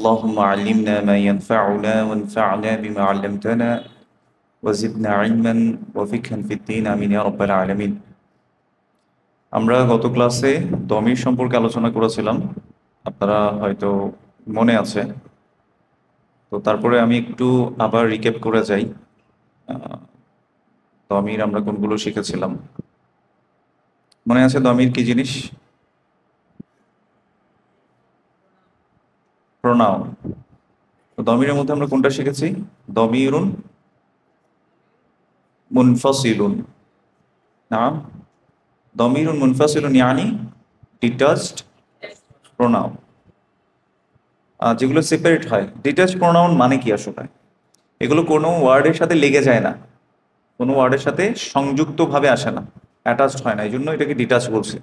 اللهم علمنا ما ينفعنا وانفعنا بما علمتنا وزدنا علما وفقها في الدين آمين يا رب العالمين। আমরা গত ক্লাসে দমির সম্পর্কে আলোচনা করেছিলাম, আপনারা হয়তো মনে আছে। তো তারপরে আমি একটু আবার রিক্যাপ করে যাই। দমির আমরা কোনগুলো শিখেছিলাম মনে আছে? দমির কি জিনিস? প্রোনাউন। দমিরের মধ্যে আমরা কোনটা শিখেছি? দমিরুন মুনফাসিলুন। নাম দমিরুন মুনফাসিলুন ইয়ানি ডিটাচড প্রোনাউন। যেগুলো সেপারেট হয়। ডিটাচড প্রোনাউন মানে কি আসলে? এগুলো কোনো ওয়ার্ডের সাথে লেগে যায় না, কোনো ওয়ার্ডের সাথে সংযুক্তভাবে আসে না, অ্যাটাচড হয় না, এই জন্য এটাকে ডিটাচ বলছে।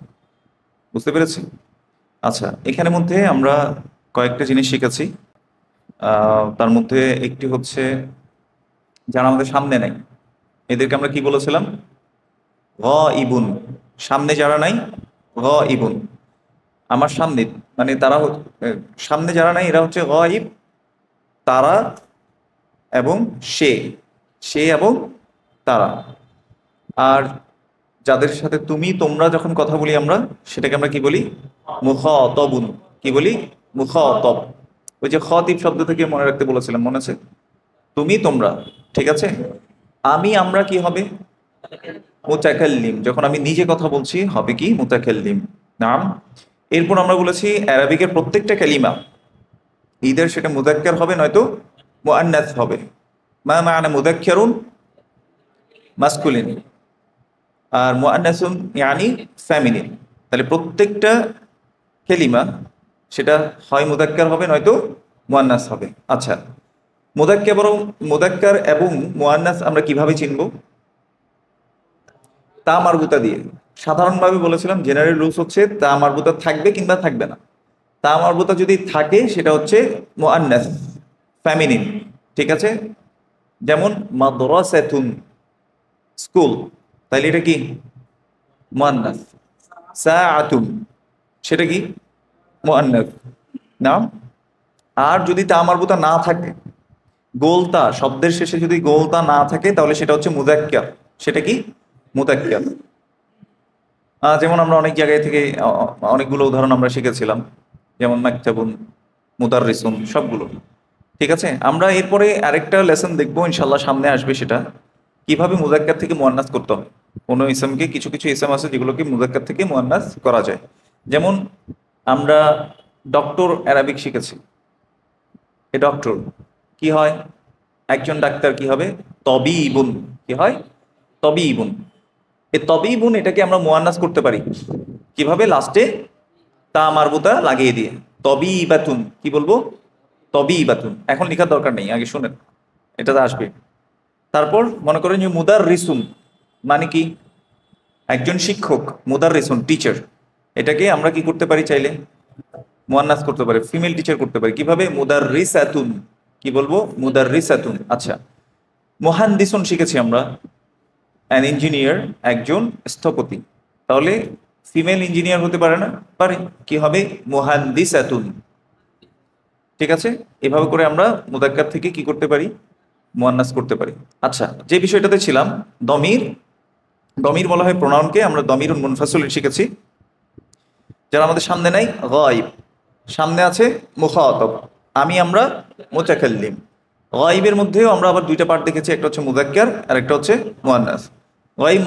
বুঝতে পেরেছি? আচ্ছা, এখানের মধ্যে আমরা কয়েকটা জিনিস শিখেছি। তার মধ্যে একটি হচ্ছে যারা আমাদের সামনে নাই এদেরকে আমরা কি বলেছিলাম? গাইবুন। সামনে যারা নাই গাইবুন, আমার সামনে মানে তারা সামনে যারা নাই এরা হচ্ছে গাইব। তারা এবং সে, সে এবং তারা। আর যাদের সাথে তুমি তোমরা যখন কথা বলি আমরা সেটাকে আমরা কি বলি? মুখাতাবুন। কি বলি? মুখাতাব। ওই যে খতিব শব্দ থেকে মনে রাখতে বলেছিলাম, মনে আছে? তুমি তোমরা, ঠিক আছে। আমি আমরা কি হবে? মুতাকাল্লিম। যখন আমি নিজে কথা বলছি হবে কি? মুতাকাল্লিম। নাম। এরপর আমরা বলেছি অ্যারাবিকের প্রত্যেকটা কালিমা ইদার সেটা মুযাক্কার হবে নয়তো মুআন্নাস হবে। মা মা'না মুযাক্কারুন? মাসকুলিন, আর মুআন্নাসুন ইয়ানি ফেমিনিন। তাহলে প্রত্যেকটা কালিমা সেটা হয় মুযাক্কার হবে নয়তো মুআন্নাস হবে। আচ্ছা, মুযাক্কার এবং মুআন্নাস আমরা কিভাবে চিনব? তা মারবুতা দিয়ে। সাধারণভাবে বলেছিলাম জেনারেল রুলস হচ্ছে তা মারবুতা থাকবে কিংবা থাকবে না। তা মারবুতা যদি থাকে সেটা হচ্ছে মুআন্নাস, ফেমিনিন, ঠিক আছে। যেমন মাদ্রাসাতুন, স্কুল, তাহলে এটা কি? মুআন্নাস। সাআতুন, সেটা কি? মুআন্নাস। নাম। আর যদি তা মারবুতা না থাকে, গোলতা শব্দের শেষে যদি গোলতা না থাকে তাহলে সেটা হচ্ছে মুযাক্কার। সেটা কি? মুযাক্কার। যেমন আমরা অনেক জায়গায় থেকে অনেকগুলো উদাহরণ আমরা শিখেছিলাম, যেমন মাকতাবুন, মুদাররিসুন, সবগুলো, ঠিক আছে। আমরা এরপরে আরেকটা লেসন দেখবো ইনশাল্লাহ, সামনে আসবে, সেটা কিভাবে মুযাক্কার থেকে মুআন্নাস করতে হয়। কোনো ইসমকে, কিছু কিছু ইসম আছে যেগুলোকে মুযাক্কার থেকে মুআন্নাস করা যায়। যেমন আমরা ডক্টর অ্যারাবিক শিখেছি। এ ডক্টর কি হয়? একজন ডাক্তার কি হবে? তবিবুন। কি হয়? তবিবুন। এ তবিবুন এটাকে আমরা মুআন্নাস করতে পারি কিভাবে? লাস্টে তা মারবুতা লাগিয়ে দিয়ে তবিবাতুন। কি বলবো? তবিবাতুন। এখন লেখার দরকার নেই, আগে শুনেন, এটাতে আসবে। তারপর মনে করেন যে মুদাররিসুন মানে কি? একজন শিক্ষক, মুদাররিসুন টিচার, এটাকে আমরা কি করতে পারি? চাইলে মুআন্নাস করতে পারি, ফিমেল টিচার করতে পারি। কিভাবে? মুদাররিসাতুন। কি বলবো? মুদাররিসাতুন। আচ্ছা, মুহান্দিসুন শিখেছি আমরা, অ্যান ইঞ্জিনিয়ার, একজন স্থপতি। তাহলে ফিমেল ইঞ্জিনিয়ার হতে পারে না? পারে। কি হবে? মুহান্দিসাতুন। ঠিক আছে। এভাবে করে আমরা মুযাক্কার থেকে কি করতে পারি? মুআন্নাস করতে পারি। আচ্ছা, যে বিষয়টাতে ছিলাম, দমির। দমির বলা হয় প্রোনাউনকে। আমরা দমিরুন মুনফাসিল শিখেছি। যারা আমাদের সামনে নাই গায়ব, সামনে আছে মুখাতাব, আমি আমরা মুতাকাল্লিম। গায়বের মধ্যেও আমরা আবার দুইটা পার্ট দেখেছি, একটা হচ্ছে মুযাক্কার আর একটা হচ্ছে মুআন্নাস। গায়ব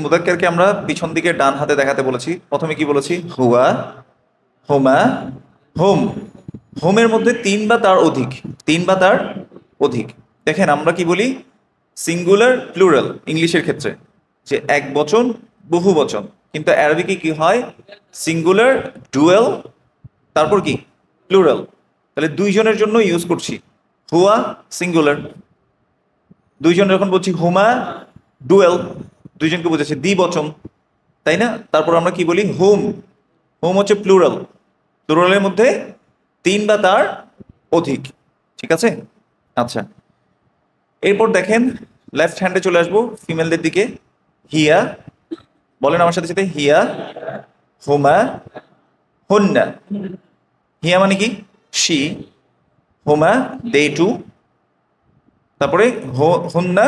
মুযাক্কারকে আমরা পিছন দিকে ডান হাতে দেখাতে বলেছি। প্রথমে কি বলেছি? হুয়া, হুমা, হুম। হোমের মধ্যে তিন বা তার অধিক, তিন বা তার অধিক। দেখেন আমরা কি বলি? সিঙ্গুলার, প্লুরাল ইংলিশের ক্ষেত্রে, যে এক বচন, বহু বচন। কিন্তু অ্যারাবিকে কি হয়? সিঙ্গুলার, ডুয়েল, তারপর কি? প্লুরাল। তাহলে দুইজনের জন্য ইউজ করছি। হুয়া সিঙ্গুলার, দুইজন যখন বলছি হুমা ডুয়েল, দুইজনকে বুঝেছে দ্বিবচন, তাই না? তারপর আমরা কি বলি? হুম। হুম হচ্ছে প্লুরাল, প্লুরালের মধ্যে তিন বা তার অধিক, ঠিক আছে। আচ্ছা, এরপর দেখেন লেফট হ্যান্ডে চলে আসবো ফিমেলদের দিকে। হিয়া, বলেন আমার সাথে সাথে, হিয়া, হুমা, হুন্না। হিয়া মানে কি? শি, হুমা দে টু, তারপরে হুন্না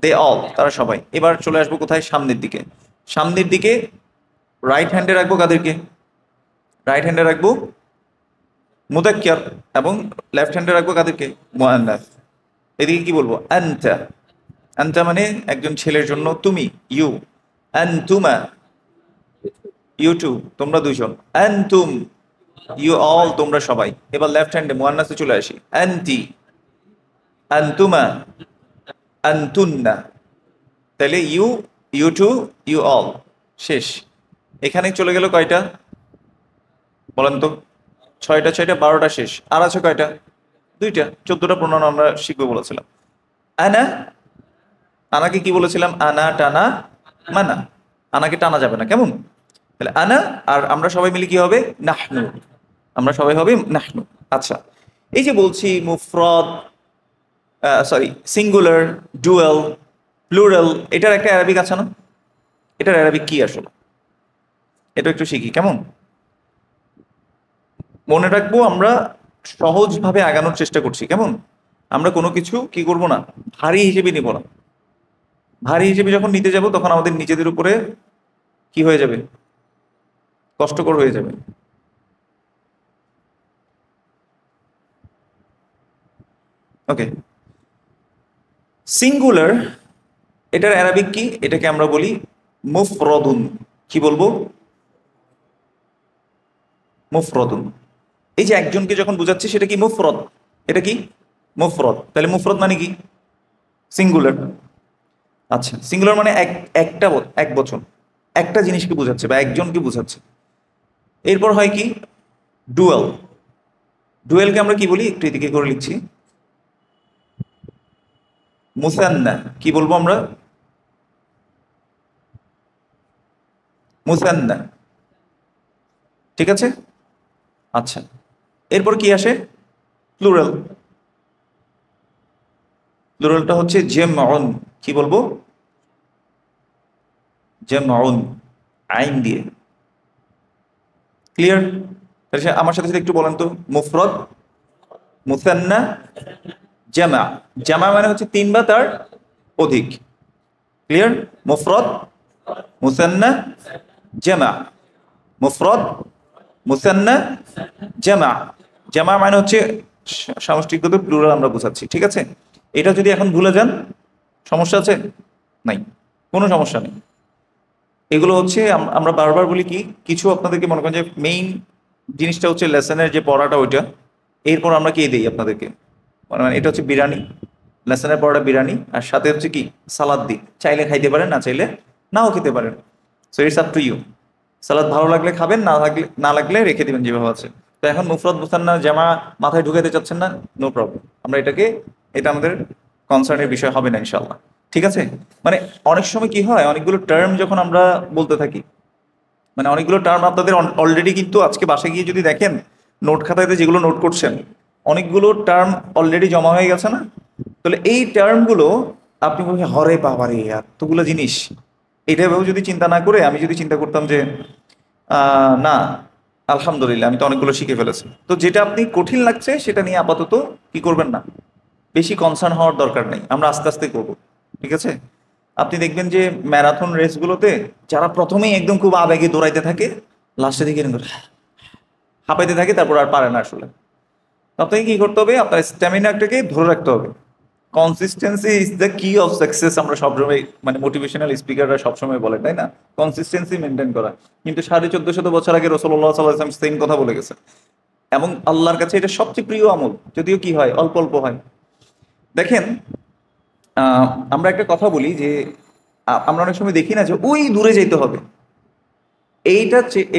দে অল, তারা সবাই। এবার চলে আসবো কোথায়? সামনের দিকে। সামনের দিকে রাইট হ্যান্ডে রাখবো কাদেরকে? রাইট হ্যান্ডে রাখবো মুদাক্কার, এবং লেফট হ্যান্ডে রাখবো কাদেরকে? মুআন্নাস। এদিকে কি বলবো? আনতা। আনতা মানে একজন ছেলের জন্য তুমি, ইউ। আনতুমা, ইউ টু, তোমরা দুইজন। আনতুম, ইউ অল, তোমরা সবাই। এবার লেফট হ্যান্ডে মুআন্নাসে চলে আসি। আনতি, আনতুমা, আনতুন্না। তাহলে you, you too, you all, শেষ। এখানে চলে গেল কয়টা বলেন তো? 6টা, 6টা 12টা শেষ। আর আছে কয়টা? 2টা। 14টা প্রণয়ন আমরা শিখবো বলেছিলাম। আনা, আনাকে কি বলেছিলাম? আনা টানা মানা। আনাকে টানা যাবে না, কেমন? তাহলে আনা, আর আমরা সবাই মিলে কি হবে? নাহনু। আমরা সবাই হবে নাহনু। আচ্ছা, এই যে বলছি মুফরদ, সরি সিঙ্গুলার, ডুয়াল, প্লুরাল, এটার একটা অ্যারাবিক আছে না? এটার অ্যারাবিক কি আসলে? এটা একটু শিখি, কেমন? মনে রাখবো, আমরা সহজভাবে আগানোর চেষ্টা করছি, কেমন? আমরা কোনো কিছু কি করব না, ভারী হিসেবে নিব না। ভারী হিসেবে যখন নিতে যাব তখন আমাদের নিজেদের উপরে কি হয়ে যাবে? কষ্টকর হয়ে যাবে। ওকে, সিঙ্গুলার, এটার অ্যারাবিক কি? এটাকে আমরা বলি মুফরদুন। কি বলবো? মুফরদুন। এই যে একজনকে যখন বুঝাচ্ছি সেটা কি? মুফরদ। এটা কি? মুফরদ। তাহলে মুফরদ মানে কি? সিঙ্গুলার। আচ্ছা, সিঙ্গুলার মানে এক বচন, একটা জিনিসকে বোঝাচ্ছে বা একজনকে বোঝাচ্ছে। এরপর হয় কি? ডুয়াল। ডুয়েলকে আমরা কি বলি? একটু এদিকে করে লিখছি। মুসান্না। কি বলবো আমরা? মুসান্না। ঠিক আছে। আচ্ছা, এরপর কি আসে? প্লুরাল। প্লুরালটা হচ্ছে জেমউন। কি বলবো? জেমউন, আইন দিয়ে। ক্লিয়ার? তাহলে আমার সাথে সাথে একটু বলেন তো। মুফরদ, মুসান্না, জামা। জামা মানে হচ্ছে 3 বা তার অধিক। ক্লিয়ার? মুফরদ, মুসান্না, জামা। মুফরদ, মুসান্না, জামা। জামা মানে হচ্ছে সামষ্টিকভাবে প্লুরাল আমরা বোঝাচ্ছি, ঠিক আছে? এটা যদি এখন ভুলে যান, সমস্যা আছে? নাই, কোনো সমস্যা নেই। এগুলো হচ্ছে আমরা বারবার বলি কি, কিছু আপনাদেরকে মনে করেন যে মেইন জিনিসটা হচ্ছে লেসনের যে পড়াটা ওইটা, এরপর আমরা কি দিই আপনাদেরকে? মানে এটা হচ্ছে বিরিয়ানি, লেসনের পড়াটা বিরিয়ানি, আর সাথে হচ্ছে কি সালাদ দিই। চাইলে খাইতে পারেন, না চাইলে নাও খেতে পারেন। So it's up to you. Salad ভালো লাগলে খাবেন, না লাগলে রেখে দিবেন যেভাবে আছে। তো এখন মুফরদ, মুসান্না, জামা মাথায় ঢুকাতে চাচ্ছেন না, নো প্রবলেম। আমরা এটা আমাদের কনসার্নের বিষয় হবে না ইনশাল্লাহ, ঠিক আছে? মানে অনেক সময় কি হয়, অনেকগুলো টার্ম যখন আমরা বলতে থাকি, মানে অনেকগুলো টার্ম আপনাদের অলরেডি কিন্তু আজকে বাসায় গিয়ে যদি দেখেন নোট খাতাতে যেগুলো নোট করছেন, অনেকগুলো টার্ম অলরেডি জমা হয়ে গেছে না? তাহলে এই টার্মগুলো আপনি বলছেন হরে বাবারে এতগুলো জিনিস, এটাভাবে যদি চিন্তা না করে আমি যদি চিন্তা করতাম যে না আলহামদুলিল্লাহ আমি তো অনেকগুলো শিখে ফেলেছি, তো যেটা আপনি কঠিন লাগছে সেটা নিয়ে আপাতত কি করবেন না, বেশি কনসার্ন হওয়ার দরকার নেই। আমরা আস্তে আস্তে করব, ঠিক আছে? আপনি দেখবেন যে ম্যারাথন রেসগুলোতে যারা প্রথমেই একদম খুব আবেগে দৌড়াইতে থাকে, লাস্টের দিকে হাঁপাইতে থাকে, তারপর আর পারে না আসলে। আপনাকে কি করতে হবে? আপনার স্ট্যামিনাটাকে ধরে রাখতে হবে। কনসিস্টেন্সি ইজ দ্য কি অফ সাকসেস, আমরা সবসময় মানে মোটিভেশনাল স্পিকাররা সবসময় বলে, তাই না? কনসিস্টেন্সি মেনটেন করা। কিন্তু 1450 বছর আগে রাসূলুল্লাহ সাল্লাল্লাহু আলাইহি ওয়াসাল্লাম সেম কথা বলে গেছে, এবং আল্লাহর কাছে এটা সবচেয়ে প্রিয় আমল, যদিও কি হয় অল্প অল্প হয়। দেখেন, আমরা একটা কথা বলি যে আমরা অনেক সময় দেখি না যে ওই দূরে যেতে হবে,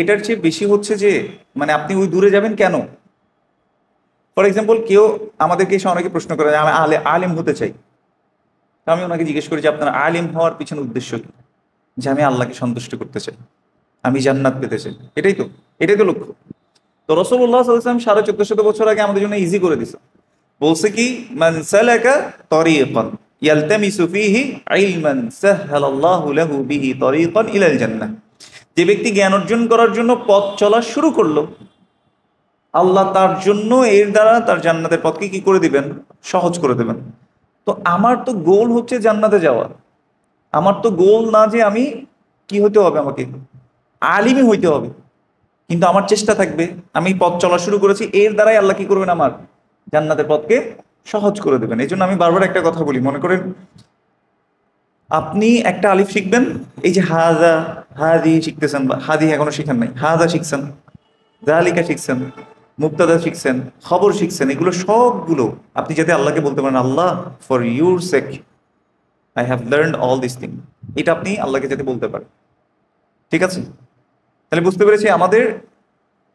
এটার চেয়ে বেশি হচ্ছে যে মানে আপনি ওই দূরে যাবেন কেন? ফর এক্সাম্পল, কেউ আমাদেরকে এসে অনেকে প্রশ্ন করে আমি আলেম হতে চাই। তো আমি ওনাকে জিজ্ঞেস করি যে আপনার আলেম হওয়ার পিছনে উদ্দেশ্য কি? যে আমি আল্লাহকে সন্তুষ্ট করতে চাই, আমি জান্নাত পেতে চাই, এটাই তো লক্ষ্য। তো রাসূলুল্লাহ সাল্লাল্লাহু আলাইহি ওয়াসাল্লাম 1450 বছর আগে আমাদের জন্য ইজি করে দিছে। বলছে কি, মান সালাকা তরিকান ইয়ালতামিসু ফীহি ইলমান সাহহালাল্লাহু লাহু বিহি তরিকান ইলাল জান্নাহ। যে ব্যক্তি জ্ঞান অর্জন করার জন্য পথ চলা শুরু করলো, আল্লাহ তার জন্য এর দ্বারা তার জান্নাতের পথকে কি করে দিবেন, সহজ করে দেবেন। তো আমার তো গোল হচ্ছে জান্নাতে যাওয়া। আমার তো গোল না যে আমি কি হতে হবে, আমাকে আলিমই হইতে হবে, কিন্তু আমার চেষ্টা থাকবে আমি পথ চলা শুরু করেছি, এর দ্বারাই আল্লাহ কি করবেন, আমার জান্নাতের পথকে সহজ করে দেবেন। এই জন্য আমি বারবার একটা কথা বলি, মনে করেন আপনি একটা আলিফ শিখবেন, এই যে হাজা হাদি শিখতেছেন, বা হাদি এখনো শিখেন নাই, হাজা শিখছেন, জালিকা শিখছেন, মুক্তাদা শিখছেন, খবর শিখছেন, এগুলো সবগুলো আপনি যাতে আল্লাহকে বলতে পারেন, Allah for your sake I have learned all this thing, এটা আপনি আল্লাহকে যাতে বলতে পারেন। ঠিক আছে, তাহলে বুঝতে পেরেছি আমাদের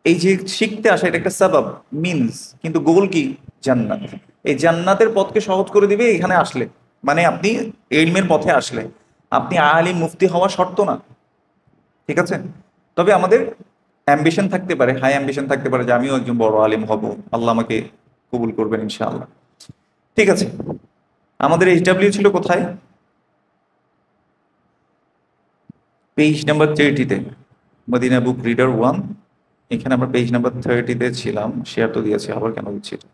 এই যে শিখতে আসা এটা একটা সাবাব, মিনস, কিন্তু গোল কি, জান্নাত। এই জান্নাতের পথকে সহজ করে দিবে এখানে আসলে, মানে আপনি ইলমের পথে আসলে। আপনি আলিম মুফতি হওয়া শর্ত না, ঠিক আছে। তবে আমাদের অ্যাম্বিশন থাকতে পারে, হাই অ্যাম্বিশন থাকতে পারে যে আমিও একজন বড় আলিম হব, আল্লাহ আমাকে কবুল করবেন ইনশাআল্লাহ। ঠিক আছে, আমাদের এইচডাব্লিউ ছিল কোথায়, পেজ নাম্বার 30-তে, মদিনা বুক রিডার 1। এখানে আমরা পেজ নাম্বার 30-তে ছিলাম, শেয়ার তো দিয়েছি, আবার কেন দিচ্ছি এটা?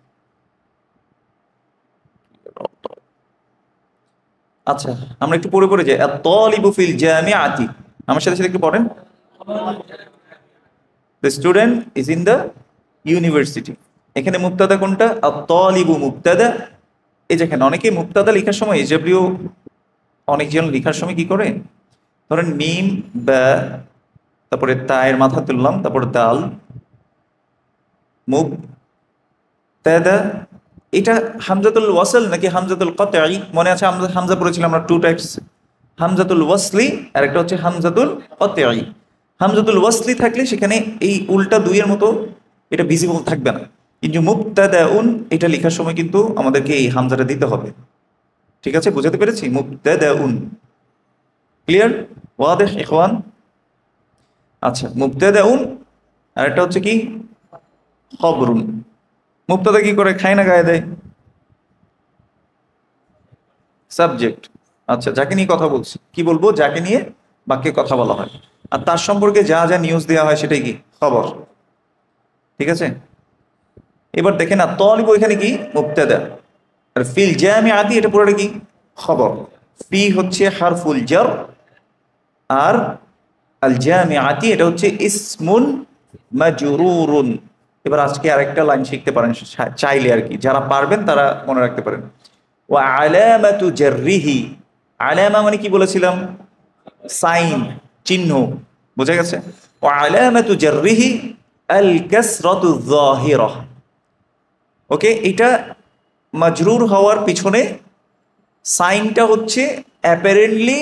আচ্ছা, আমরা একটু পড়ে যাই। আত-তালিবু ফিল জামিআতি, আমার সাথে সাথে একটু পড়েন। The student is in the university. এখানে মুবতাদা কোনটা, আত-তালিবু মুবতাদা। এই যেখানে অনেকে মুবতাদা লেখার সময় এজডব্লিউ অনেকজন লেখার সময় কি করে, ধরেন মিম বা তারপরে তায়ের মাথা তুললাম, তারপর দাল, মুবতাদা, এটা হামজাতুল ওয়াসল নাকি হামজাতুল কতঈ? মনে আছে আমরা হামজা পড়েছিলাম, আমরা টু টাইপস, হামজাতুল ওয়াসলি আর একটা হচ্ছে হামজাতুল কতঈ। হামজাতুল ওয়াসলি থাকলে সেখানে এই উল্টা দুইয়ের মতো এটা ভিজিবল থাকবে না, কিন্তু মুবতাদাউন এটা লেখার সময় কিন্তু আমাদেরকে এই হামজাটা দিতে হবে। ঠিক আছে, বুঝাতে পেরেছি? মুবতাদাউন, ক্লিয়ার, ওয়াদেহ ইখওয়ান? আচ্ছা, মুবতাদাউন আর একটা হচ্ছে কি খবরুন। মুবতাদা কি করে, খায় না গায়ে দেয়? সাবজেক্ট। আচ্ছা, যাকে নিয়ে কথা বলছি, কি বলবো, যাকে নিয়ে বাক্যে কথা বলা হয়, আর তার সম্পর্কে যা যা নিউজ দেওয়া হয় সেটাই কি খবর। ঠিক আছে, এবার দেখেন না, তালিব এখানে কি মুবতাদা, আর ফিল জামিআতি এটা পুরোটা কি খবর। ফি হচ্ছে হারফুল জার, আর আল জামিআতি এটা হচ্ছে ইসমুন মাজরুরুন। এবার আজকে আরেকটা লাইন শিখতে পারেন চাইলে আর কি, যারা পারবেন তারা মনে রাখতে পারেন। ওয়া আলামাতু জাররিহি, আলামা মানে কি বলেছিলাম, সাইন, চিহ্ন, বোঝা গেছে? ওয়া আলামাতু জাররিহি আল কাসরাতু যাহিরা। ওকে, এটা মাজরুর হওয়ার পিছনে সাইনটা হচ্ছে অ্যাপারেন্টলি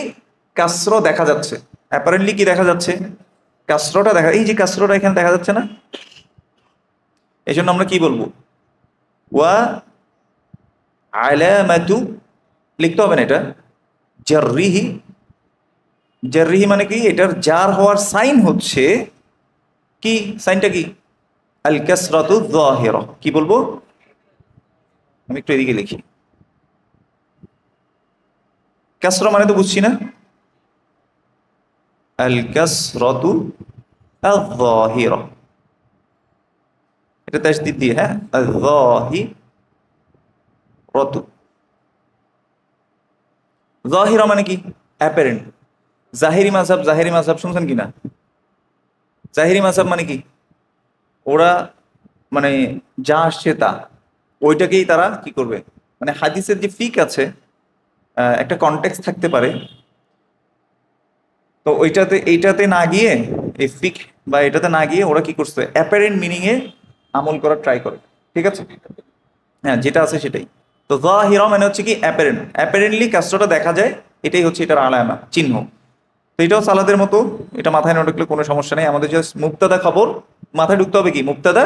কাসর দেখা যাচ্ছে। অ্যাপারেন্টলি কি দেখা যাচ্ছে, কাসরটা দেখা, এই যে কাসরটা এখানে দেখা যাচ্ছে না, এই জন্য আমরা কি বলবো, ওয়া আলামাতু লিখতে হবে না, এটা জাররিহি। জাররিহি মানে কি, এটার জার হওয়ার সাইন হচ্ছে কি, সাইনটা কি আল কাসরাতু যাহিরা। কি বলবো, আমি একটু এদিকে লিখি, কাসরা মানে তো বুঝছি না, আল কাসরাতু আয-যাহিরা, এটা তাসদীদ দিয়ে, হ্যাঁ, আয-যাহিরাতু। যাহিরা মানে কি অ্যাপারেন্ট। জাহিরি মাযহাব, জাহিরি মাযহাব শুনছেন কিনা? জাহিরি মাযহাব মানে কি, ওরা মানে যা আসছে তা, ওইটাকেই তারা কি করবে, মানে হাদিসের যে ফিক আছে, একটা কনটেক্সট থাকতে পারে, তো ওইটাতে এইটাতে না গিয়ে, এই ফিক বা এটাতে না গিয়ে ওরা কি করছে, অ্যাপারেন্ট মিনিং এ আমল করার ট্রাই করে। ঠিক আছে, হ্যাঁ, যেটা আছে সেটাই। তো যাহিরা মানে হচ্ছে কি অ্যাপারেন্ট, অ্যাপারেন্টলি কাজটা দেখা যায়, এটাই হচ্ছে এটার আলামা, চিহ্ন। তো এটাও সালাদের মতো, এটা মাথায় না ঢুকলে কোনো সমস্যা নেই। আমাদের জাস্ট মুবতাদা খবর মাথায় ঢুকতে হবে, কি মুবতাদা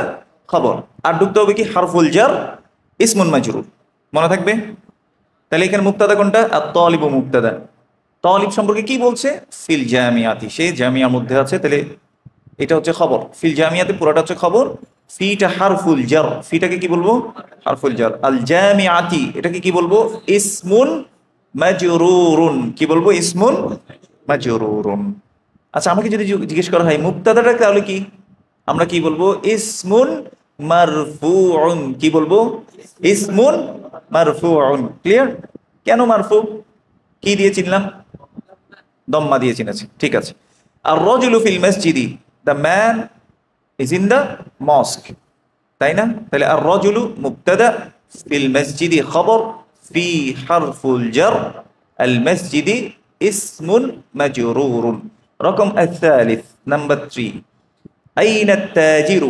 খবর, আর ঢুকতে হবে কি হারফুল জার ইসমুন মাজরুর, মনে থাকবে। তাহলে এখানে মুবতাদা কোনটা, আত-তালিবু মুবতাদা। তালিব সম্পর্কে কি বলছে, ফিল জামিয়াতি, সে জামিয়ার মধ্যে আছে, তাহলে এটা হচ্ছে খবর। ফিল জামিয়াতি পুরোটা হচ্ছে খবর, ফিটা হারফুল জার, ফিটাকে কি বলবো, হারফুল জার। আল জামিআতি এটাকে কি বলবো, ইসমুন মাজরুরুন, কি বলবো, ইসমুন মাজরুরুন। আচ্ছা, আমাকে যদি জিজ্ঞেস করা হয় মুবতাদাটা তাহলে কি, আমরা কি বলবো, ইসমুন মারফুউন, কি বলবো? ইসমুন মারফুউন। ক্লিয়ার? কেন মারফু? কি দিয়ে চিনলাম? দম্মা দিয়ে চিনেছি, ঠিক আছে। আর রজুলু ফিল মসজিদি, the man is in the mosque, তাই না? তাহলে আর রজুলু মুবতাদা, ফিল মসজিদি খবর, ফি হারফুল জার, আল মসজিদি ইসমুন মাজরুরুন। রকম الثالث, নাম্বার 3, আইনা তাজিরু,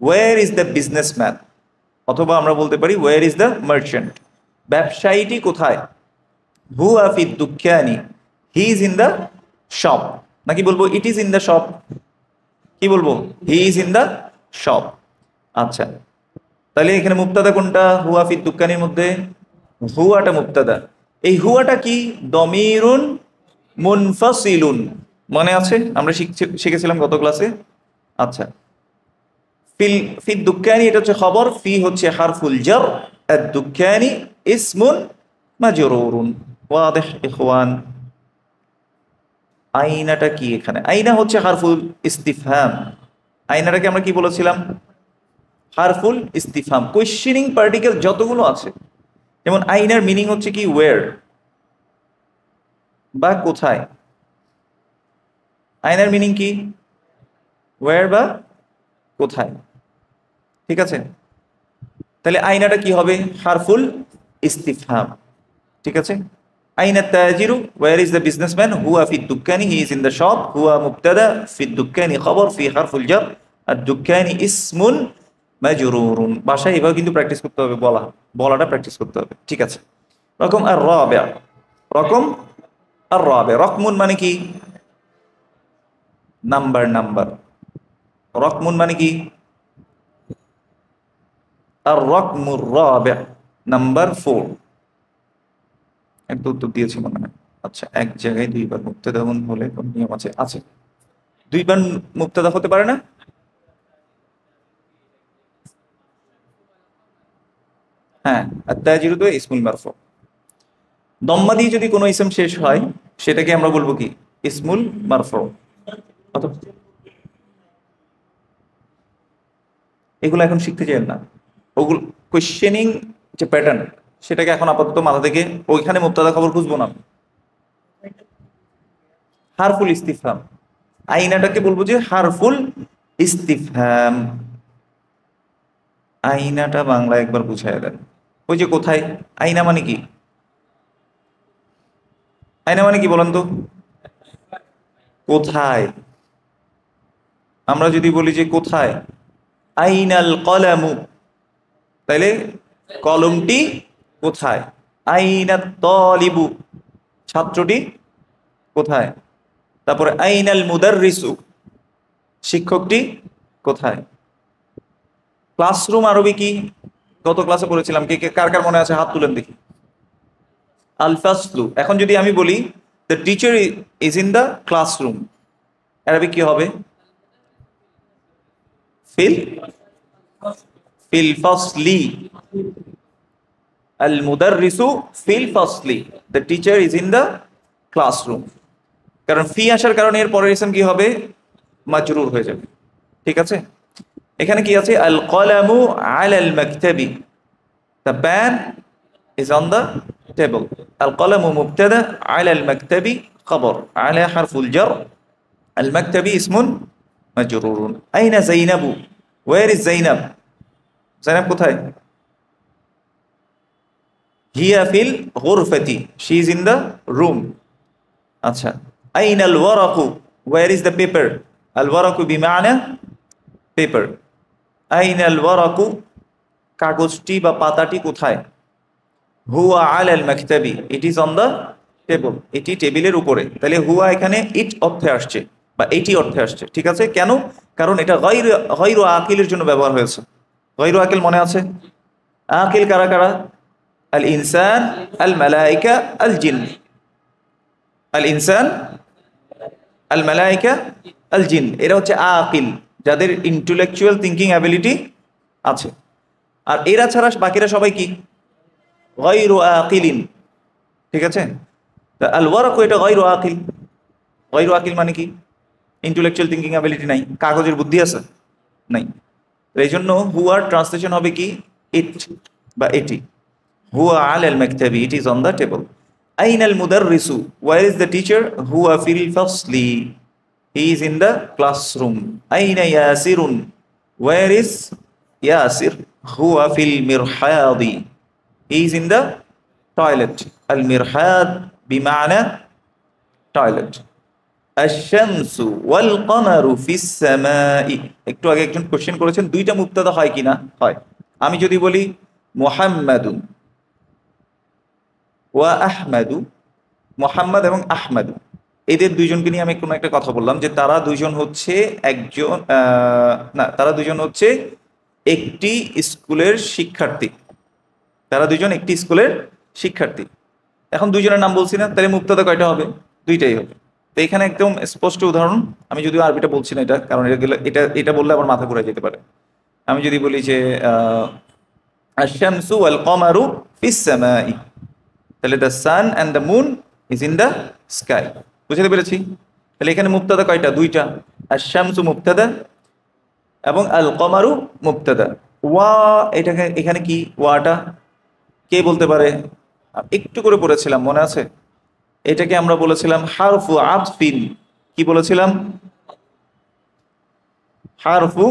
ওয়্যার ইজ দ্য বিজনেসম্যান, অথবা আমরা বলতে পারি ওয়্যার ইজ দ্য মার্চেন্ট, ব্যবসায়ীটি কোথায়? হুয়া ফি দুক্কানি, he is in the shop, নাকি বলবো it is in the shop? কি বলবো? He is in the shop. আচ্ছা, তাহলে এখানে মুবতাদা কোনটা হুয়া ফি দুক্কানির মধ্যে? হুয়াটা মুবতাদা। এই হুয়াটা কি? দমিরুন মুনফাসিলুন, মনে আছে আমরা শিখেছিলাম গত ক্লাসে? আচ্ছা, ফি দুক্কানি এটা হচ্ছে খবর, ফি হচ্ছে হারফুল জার, আদ দুক্কানি ইসমুন মাজরুরুন। ওয়াদিহ ইখওয়ান? আইনাটা কি এখানে? আইনা হচ্ছে হারফুল ইস্তিফহাম। আইনাটাকে আমরা কি বলেছিলাম? হারফুল ইস্তিফহাম। কোয়েশ্চেনিং পার্টিকেল যতগুলো আছে, যেমন আইনার মিনিং হচ্ছে কি? ওয়্যার বা কোথায়। আইনার মিনিং কি? ওয়্যার বা কোথায়, ঠিক আছে? তাহলে আইনাটা কি হবে? হারফুল ইস্তিফহাম, ঠিক আছে। আইনা তাজিরু, ওয়্যার ইজ দ্য বিজনেসম্যান, হুয়া ফি দুক্কানি, he is in the shop, হুয়া মুবতাদা, ফি দুক্কানি খবর, ফি হারফুল জার, আর দুক্কানি ইসমুন মাজরুরুন। ভাষায় এভাবে কিন্তু প্র্যাকটিস করতে হবে, বলাটা প্র্যাকটিস করতে হবে, ঠিক আছে। রকম আর রাবিআ, রকম আর রাবিআ, রকমুন মানে কি? Number, number. রকমুন মানে কি? আর রকমুর রাবিআ, নাম্বার 4। একটা উত্তর দিয়েছি মনে হয়। আচ্ছা, এক জায়গায় দুইবার মুবতাদা হলে কোন নিয়ম আছে? আছে, দুইবার মুবতাদা হতে পারে না? হ্যাঁ, আত-তাজিরু তো ইসমুল মারফু। দম্মা দিয়ে যদি কোনো ইসম শেষ হয়, সেটাকে আমরা বলবো কি? ইসমুল মারফু। অথবা এগুলো এখন শিখতে চাই না, ওগুলো কোয়েশ্চেনিং যে প্যাটার্ন, সেটাকে এখন আপাতত মাথা থেকে ওইখানে মুবতাদা খবর খুঁজবো না। হারফুল ইস্তিফহাম, আইনাটাকে বলবো যে হারফুল ইস্তিফহাম। আইনাটা বাংলা একবার বুঝাই দেন। ওই যে কোথায়, আইনা মানে কি? আইনা মানে কি বলেন তো? কোথায়। আমরা যদি বলি যে কোথায়, আইনাল কলামু, তাইলে কলমটি কোথায়? আইনাত তালিবু, ছাত্রটি কোথায়? তারপরে আইনাল মুদাররিসু, শিক্ষকটি কোথায়? ক্লাসরুম আরবি কি? গত ক্লাসে পড়েছিলাম, কে কে কার কার মনে আছে হাত তুলেন দেখি। আল ফাসলু। এখন যদি আমি বলি the teacher is in the classroom, আরবি কি হবে? ফিল ফিল ফাসলি। আল মুদাররিসু ফিল ফাসলি, the teacher is in the classroom. কারণ ফি আসার কারণে এর পরের ইসম কি হবে? মাজরুর হয়ে যাবে, ঠিক আছে। এখানে কি আছে? আল কলামু আলাল মাকতাবি, the pen is on the table. القلم مبتدا، على المكتب خبر، على حرف الجر، المكتب اسم مجرور. أين زينب؟ Where is زينب? زينب কোথায়? هي في الغرفة, she is in the room. আচ্ছা, أين الورق? Where is the paper? الورق بمعنى paper. أين الورق? কাগজটি বা পাতাটি কোথায়? হুয়া আলাল মাকতাবি, it is on the table, এটি টেবিলের উপরে। তাহলে হুয়া এখানে ইট অর্থে আসছে বা এটি অর্থে আসছে, ঠিক আছে। কেন? কারণ এটা গায়রু আকিলের জন্য ব্যবহার হয়েছে। গায়রু আকিল মনে আছে? আকিল কারা কারা? আল ইনসান, আল মালাইকা, আল জিন। আল ইনসান, আল মালাইকা, আল জিন, এরা হচ্ছে আকিল, যাদের ইন্টেলেকচুয়াল থিঙ্কিং অ্যাবিলিটি আছে। আর এরা ছাড়া বাকিরা সবাই কি? গায়রু আকিলিন, ঠিক আছে। আল ওয়ারাকু এটা গায়রু আকিল। গায়রু আকিল মানে কি? ইন্টেলেকচুয়াল থিঙ্কিং অ্যাবিলিটি নাই, কাগজের বুদ্ধি আছে নাই। এই জন্য হুয়ার ট্রান্সলেশন হবে কি ইট বা এটি। হুয়া আলাল মাকতাবি, it is on the table. আইনাল মুদাররিসু, ওয়্যার ইজ দ্য টিচার? হুয়া ফিল ফাসলি, he is in the classroom. আইনা ইয়াসিরুন, ওয়্যার ইজ ইয়াসির? হুয়া ফিল মিরহাদি, he is in the toilet. আল মিরহাদ বিমানা টয়লেট। আশ-শামসু ওয়াল কমারু ফিস সামাই, একটু আগে একজন কোশ্চেন করেছেন দুইটা মুবতাদা হয় কিনা? হয়। আমি যদি বলি মুহাম্মাদুন ওয়া আহমাদু, মুহাম্মদ এবং আহমাদু, এদের দুইজনকে নিয়ে আমি কোনো একটা কথা বললাম যে তারা দুইজন হচ্ছে একজন না, তারা দুইজন হচ্ছে একটি স্কুলের শিক্ষার্থী। তারা দুইজন একটি স্কুলের শিক্ষার্থী। এখন দুইজনের নাম বলছি না, তাহলে মুবতাদা কয়টা হবে? দুইটাই হবে। তো এখানে একদম স্পষ্ট উদাহরণ, আমি যদিও আরবিটা বলছি না এটা, কারণ এটা এটা বললে আমার মাথা ঘুরে যেতে পারে। আমি যদি বলি যে আশ-শামসু ওয়াল কমারু ফিস সামাই, তাহলে the sun and the moon is in the sky. বুঝতে পেরেছি? তাহলে এখানে মুবতাদা কয়টা? দুইটা। আশ-শামসু মুবতাদা এবং আল কমারু মুবতাদা। ওয়া, এটাকে এখানে কি ওয়াটা কে বলতে পারে? একটু করে পড়েছিলাম, মনে আছে? এটাকে আমরা বলেছিলাম হারফু আতফিন। কি বলেছিলাম? হারফু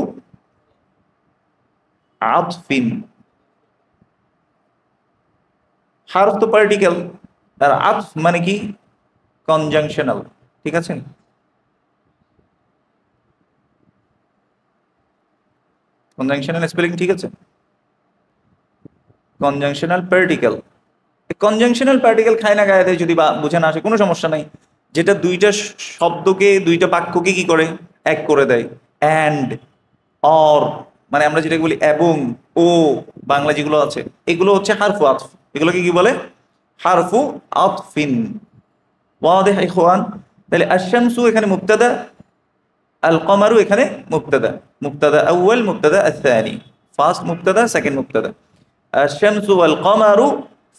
আতফিন। হারফ তো পার্টিকেল, আর আতফ মানে কি? কনজাংশনাল। ঠিক আছে? কনজাংশনাল স্পেলিং ঠিক আছে? Conjunctional particle. কনজাংশনাল পার্টিকেল খায় না গায়ে দেয়, যদি বা বুঝে না আসে কোনো সমস্যা নাই। যেটা দুইটা শব্দকে, দুইটা বাক্যকে কি করে? এক করে দেয়। অ্যান্ড, অর, মানে আমরা যেটা বলি এবং, ও, বাংলা যেগুলো আছে এগুলো হচ্ছে হারফু আতফ। এগুলোকে কি বলে? হারফু আতফিন। ওয়াদিহ ইখওয়ান? তাহলে আশ-শামসু এখানে মুবতাদা, আল কমারু এখানে মুবতাদা। মুবতাদা আউয়াল, মুবতাদা আস-সানি। First মুবতাদা, second মুবতাদা। আশ-শামসু ওয়াল কমারু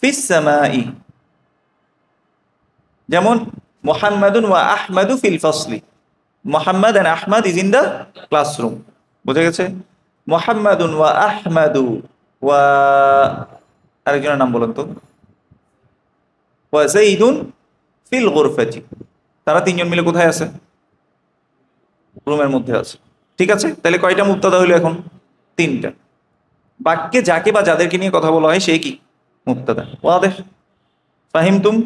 ফিস সামাই। যেমন মুহাম্মাদুন ওয়া আহমাদু ফিল ফাসলি, Muhammad and Ahmad is in the classroom. বুঝে গেছে? মুহাম্মাদুন ওয়া আহমাদু ওয়া, আরেকজনের নাম বলেন তো, ওয়া যাইদুন ফিল গুরফাতি। তারা তিনজন মিলে কোথায় আছে? রুমের মধ্যে আছে। ঠিক আছে? তাহলে কয়টা মুবতাদা হইলো এখন? তিনটা। বাক্যে যাকে বা যাদেরকে নিয়ে কথা বলা হয় সে কি? মুবতাদা। ওয়াদিহ? ফাহিমতুম?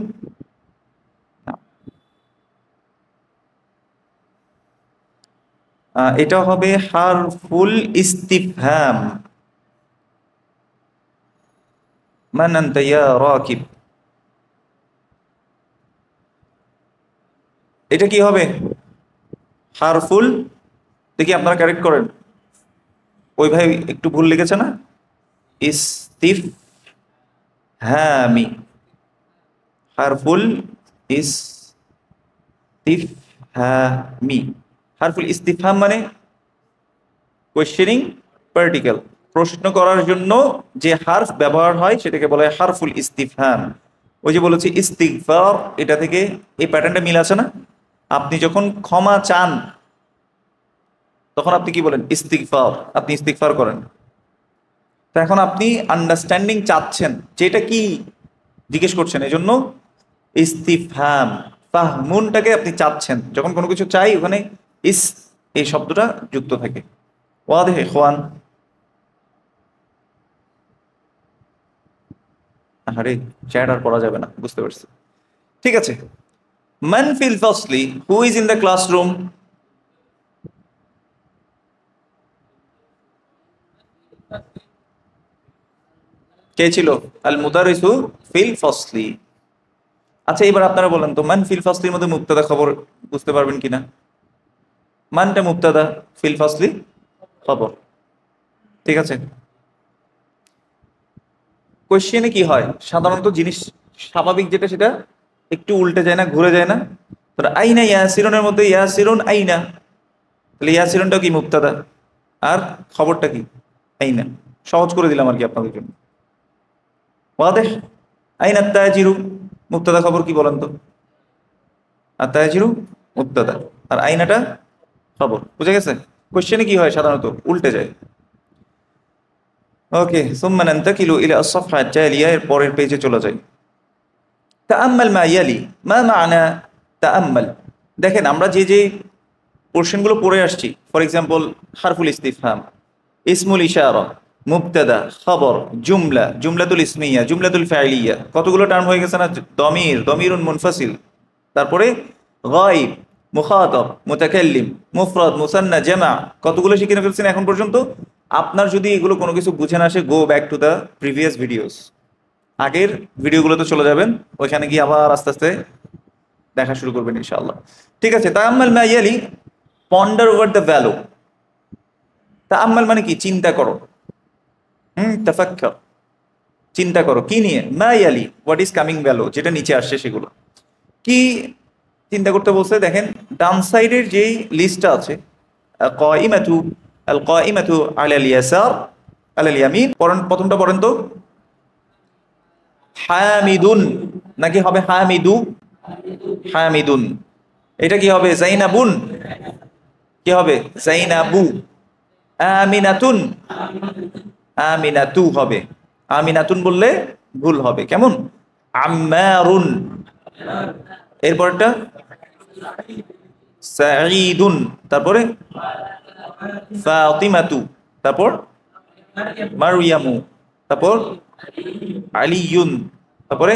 এটা হবে হারফুল ইস্তিফহাম। মান আনতা ইয়া রাকিব। এটা কি হবে? হারফুল, দেখি আপনারা কারেক্ট করেন। ওই ভাই একটু ভুল লিখেছে না? ইস্তিফহামি। হারফুল ইস্তিফহামি। হারফুল ইস্তিফহাম মানে কোয়েশ্চেনিং পার্টিকেল। প্রশ্ন করার জন্য যে হারফ ব্যবহার হয় সেটাকে বলা হয় হারফুল ইস্তিফহাম। ওই যে বলেছি ইস্তিগফার, এটা থেকে এই প্যাটার্নটা মিল আছে না? আপনি যখন ক্ষমা চান তখন আপনি কি বলেন? ইস্তিগফার। আপনি ইস্তিগফার করেন। তো এখন আপনি আন্ডারস্ট্যান্ডিং চাচ্ছেন যে এটা কি জিজ্ঞেস করছেন, এই জন্য ইস্তিফহাম। ফাহমুনটাকে আপনি চাচ্ছেন, যখন কোনো কিছু চাই ওখানে ইস এই শব্দটা যুক্ত থাকে। ওয়াদিহ ইখওয়ান? আরে চ্যাট আর পড়া যাবে না, বুঝতে পারছি। ঠিক আছে। মান ফিল ফাসলি, who is in the classroom? কে ছিল? আল মুদারিসু ফিল ফাসলি। আচ্ছা এবার আপনারা বলেন তো, মান ফিল ফাসলির মধ্যে মুবতাদা খবর বুঝতে পারবেন কিনা? মানটা মুবতাদা, ফিল ফাসলি খবর। ঠিক আছে? কোশ্চেনে কি হয় সাধারণত, জিনিস স্বাভাবিক যেটা সেটা একটু উল্টে যায় না, ঘুরে যায় না? আইনা ইয়াসিরুনের মধ্যে ইয়াসিরুন আইনা, তাহলে ইয়াসিরুনটাও কি মুবতাদা, আর খবরটা কি? আইনা। সহজ করে দিলাম আর কি আপনাদের জন্য। ওয়াদেহ? আইনা তাজিরু, মুবতাদা খবর কি বলেন তো? আর তাজিরু মুবতাদা, আর আইনাটা খবর। বুঝে গেছে? কোশ্চেনে কি হয় সাধারণত উল্টে যায়। ওকে, সুম্মা নান্তাকিলু ইলা আস-সাফহা আত-তালিয়া, এর পরের পেজে চলে যাই। তাআম্মাল মা ইয়ালি, মা মা'না তাআম্মাল। দেখেন আমরা যে যে পোর্শনগুলো পড়ে আসছি, ফর এক্সাম্পল হারফুল ইস্তিফহাম, ইসমুল ইশারা, মুবতাদা, খবর, জুমলা, জুমলাতুল ইসমিয়া, জুমলাতুল ফাইলিয়া, কতগুলো টার্ম হয়ে গেছে না? দমির, দমিরুন মুনফাসিল, তারপরে গায়ব, মুখাতাব, মুতাকাল্লিম, মুফরাদ, মুসান্না, জামা, কতগুলো শিখে ফেলছেন এখন পর্যন্ত? আপনার যদি এগুলো কোনো কিছু বুঝে না আসে, go back to the previous videos, আগের ভিডিওগুলোতে চলে যাবেন, ওইখানে গিয়ে আবার আস্তে আস্তে দেখা শুরু করবেন ইনশাআল্লাহ। ঠিক আছে, তাআম্মাল মা ইয়ালি, পন্ডার ওভার দ্য ভ্যালু। তাআম্মাল মানে কি? চিন্তা করো, তাফাক্কার, চিন্তা করো কি নিয়ে? মা ইয়ালি, হোয়াট ইজ কামিং ভ্যালু, যেটা নিচে আসছে সেগুলো কি চিন্তা করতে বলছে। দেখেন ডান সাইডের যেই লিস্টটা আছে, কাইমাতু, আল কাইমাতু আলাল ইয়াসার, আলাল ইয়ামিন, পড়েন, প্রথমটা পড়েন তো। হামিদুন নাকি হবে হামিদু? হামিদুন। এটা কি হবে? জাইনাবুন, কি হবে? জাইনাবু। আমিনাতুন, আমিনাতু হবে। আমিনাতুন বললে ভুল হবে, কেমন? আম্মারুন, এরপরটা সাঈদুন, তারপরে ফাতিমাতু, তারপর মারইয়ামু, তারপর আলিয়ুন, তারপরে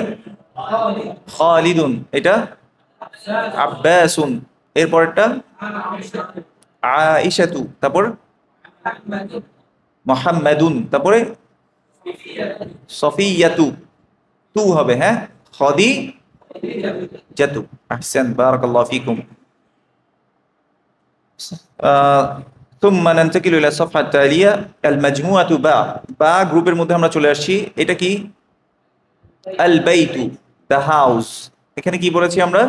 খালিদুন, এটা আব্বাসুন, এরপরটা আইশাতু, তারপর মুহাম্মাদুন, তারপরে সফিয়াতু, তু হবে, হ্যাঁ, খাদিজাতু। আহসান, বারাকাল্লাহু ফিকুম। থুম্মা নান্তাকিলু ইলা সাফহা আত-তালিয়া, আল মাজমুআতু বা, বা গ্রুপের মধ্যে আমরা চলে আসছি। এটা কি? আল বাইতু, দ্য হাউস। এখানে কি বলেছি আমরা?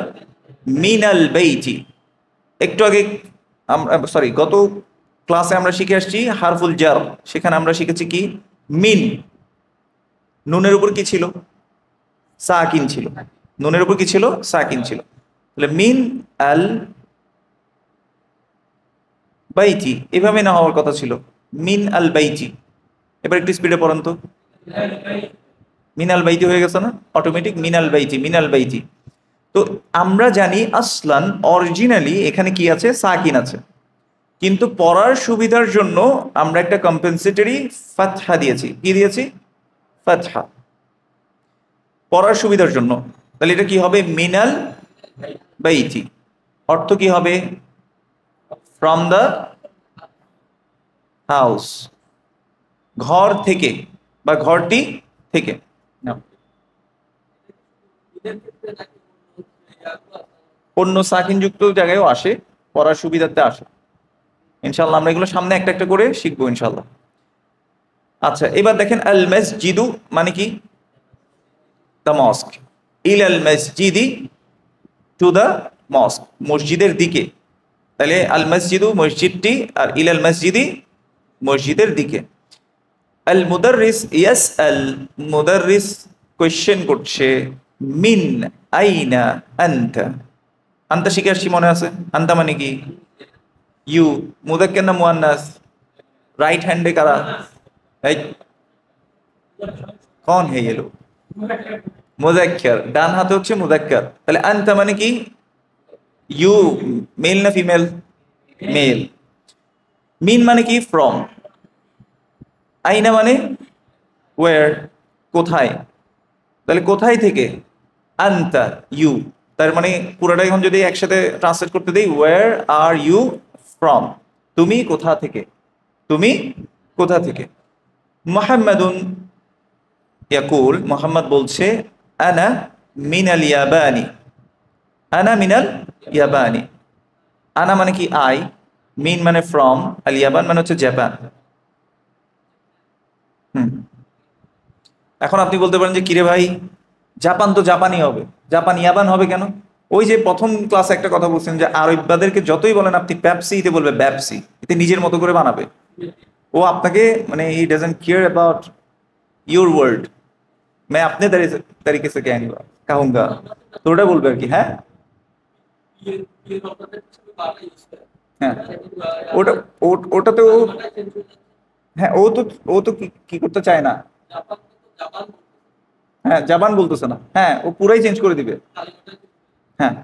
মিনাল বাইতি। একটু আগে আমরা, সরি, গত ক্লাসে আমরা শিখে আসছি হারফুল জার, সেখানে আমরা শিখেছি কি? মিন। নুনের উপর কি ছিল? সাকিন ছিল। নুনের উপর কি ছিল? সাকিন ছিল। তাহলে মিন আল বাইতি, এভাবে না হওয়ার কথা ছিল, মিন আল বাইতি। এবার একটু স্পিডে পড়েন তো। মিনাল বাইতি হয়ে গেছে না অটোমেটিক? মিনাল বাইতি, মিনাল বাইতি। তো আমরা জানি আসলান, অরিজিনালি এখানে কি আছে? সাকিন আছে, কিন্তু পড়ার সুবিধার জন্য আমরা একটা কম্পেনসেটরি ফাতহা দিয়েছি। কি দিয়েছি? ফাতহা, পড়ার সুবিধার জন্য। তাহলে এটা কি হবে? মিনাল বাইতি। অর্থ কি হবে? ফ্রম দ্য হাউস, ঘর থেকে বা ঘরটি থেকে। অন্য সাকিন যুক্ত জায়গায়ও আসে, পড়ার সুবিধাতে আসে। ইনশাল্লাহ আমরা এগুলো সামনে একটা একটা করে শিখবো ইনশাল্লাহ। আচ্ছা, এবার দেখেন আল মসজিদু মানে কি? The mosque. ইল আল মসজিদি, টু দ্য মস্ক, মসজিদের দিকে। তাহলে আল মসজিদু মসজিদটি, আর ইল আল মসজিদি মসজিদের দিকে। আল মুদাররিস ইয়াসআল, মুদাররিস কোয়েশ্চেন করছে। মিন আইনা আনতা, আনতা শিখে আসছি, মনে আছে? আনতা মানে কি? ইউ। মুযাক্কার না মুয়ান্নাস? রাইট হ্যান্ডে কারা? এই কোন হে ये लोग? মুযাক্কার, ডান হাতে হচ্ছে মুযাক্কার। তাহলে আনতা মানে কি? ইউ। মেল না ফিমেল? মেল। মিন মানে কি? ফ্রম। আইনা মানে ওয়ার, কোথায়। তাহলে কোথায় থেকে? আনতা, ইউ। তার মানে পুরোটা এখন যদি একসাথে ট্রান্সলেট করতে দিই, ওয়ার আর ইউ ফ্রম, তুমি কোথা থেকে, তুমি কোথা থেকে। মুহাম্মাদুন ইয়াকুল, মুহাম্মদ বলছে, আনা মিনাল ইয়াবানি, আনা মিনাল ইয়াবানি। আনা মানে কি? আই। মিন মানে ফ্রম, আল ইয়াবান মানে হচ্ছে জাপান। এখন আপনি বলতে পারেন যে কিরে ভাই, জাপান তো জাপানি হবে, জাপান ইয়াবান হবে কেন? ওই যে প্রথম ক্লাসে একটা কথা বলছেন যে আরববাদেরকে যতই বলেন আপনি পেপসি, এতে বলবে ব্যাপসি, এতে নিজের মতো করে বানাবে। ও আপনাকে মানে he doesn't care about your word, मैं अपने तरीके से कहने कहूंगा, তো ওটা বলবে আর কি। হ্যাঁ, হ্যাঁ, ওটা ওটাতেও, হ্যাঁ, ও তো কি কি করতে চায় না। হ্যাঁ, জাপান বলতেছে না, হ্যাঁ ও পুরাই চেঞ্জ করে দিবে। হ্যাঁ,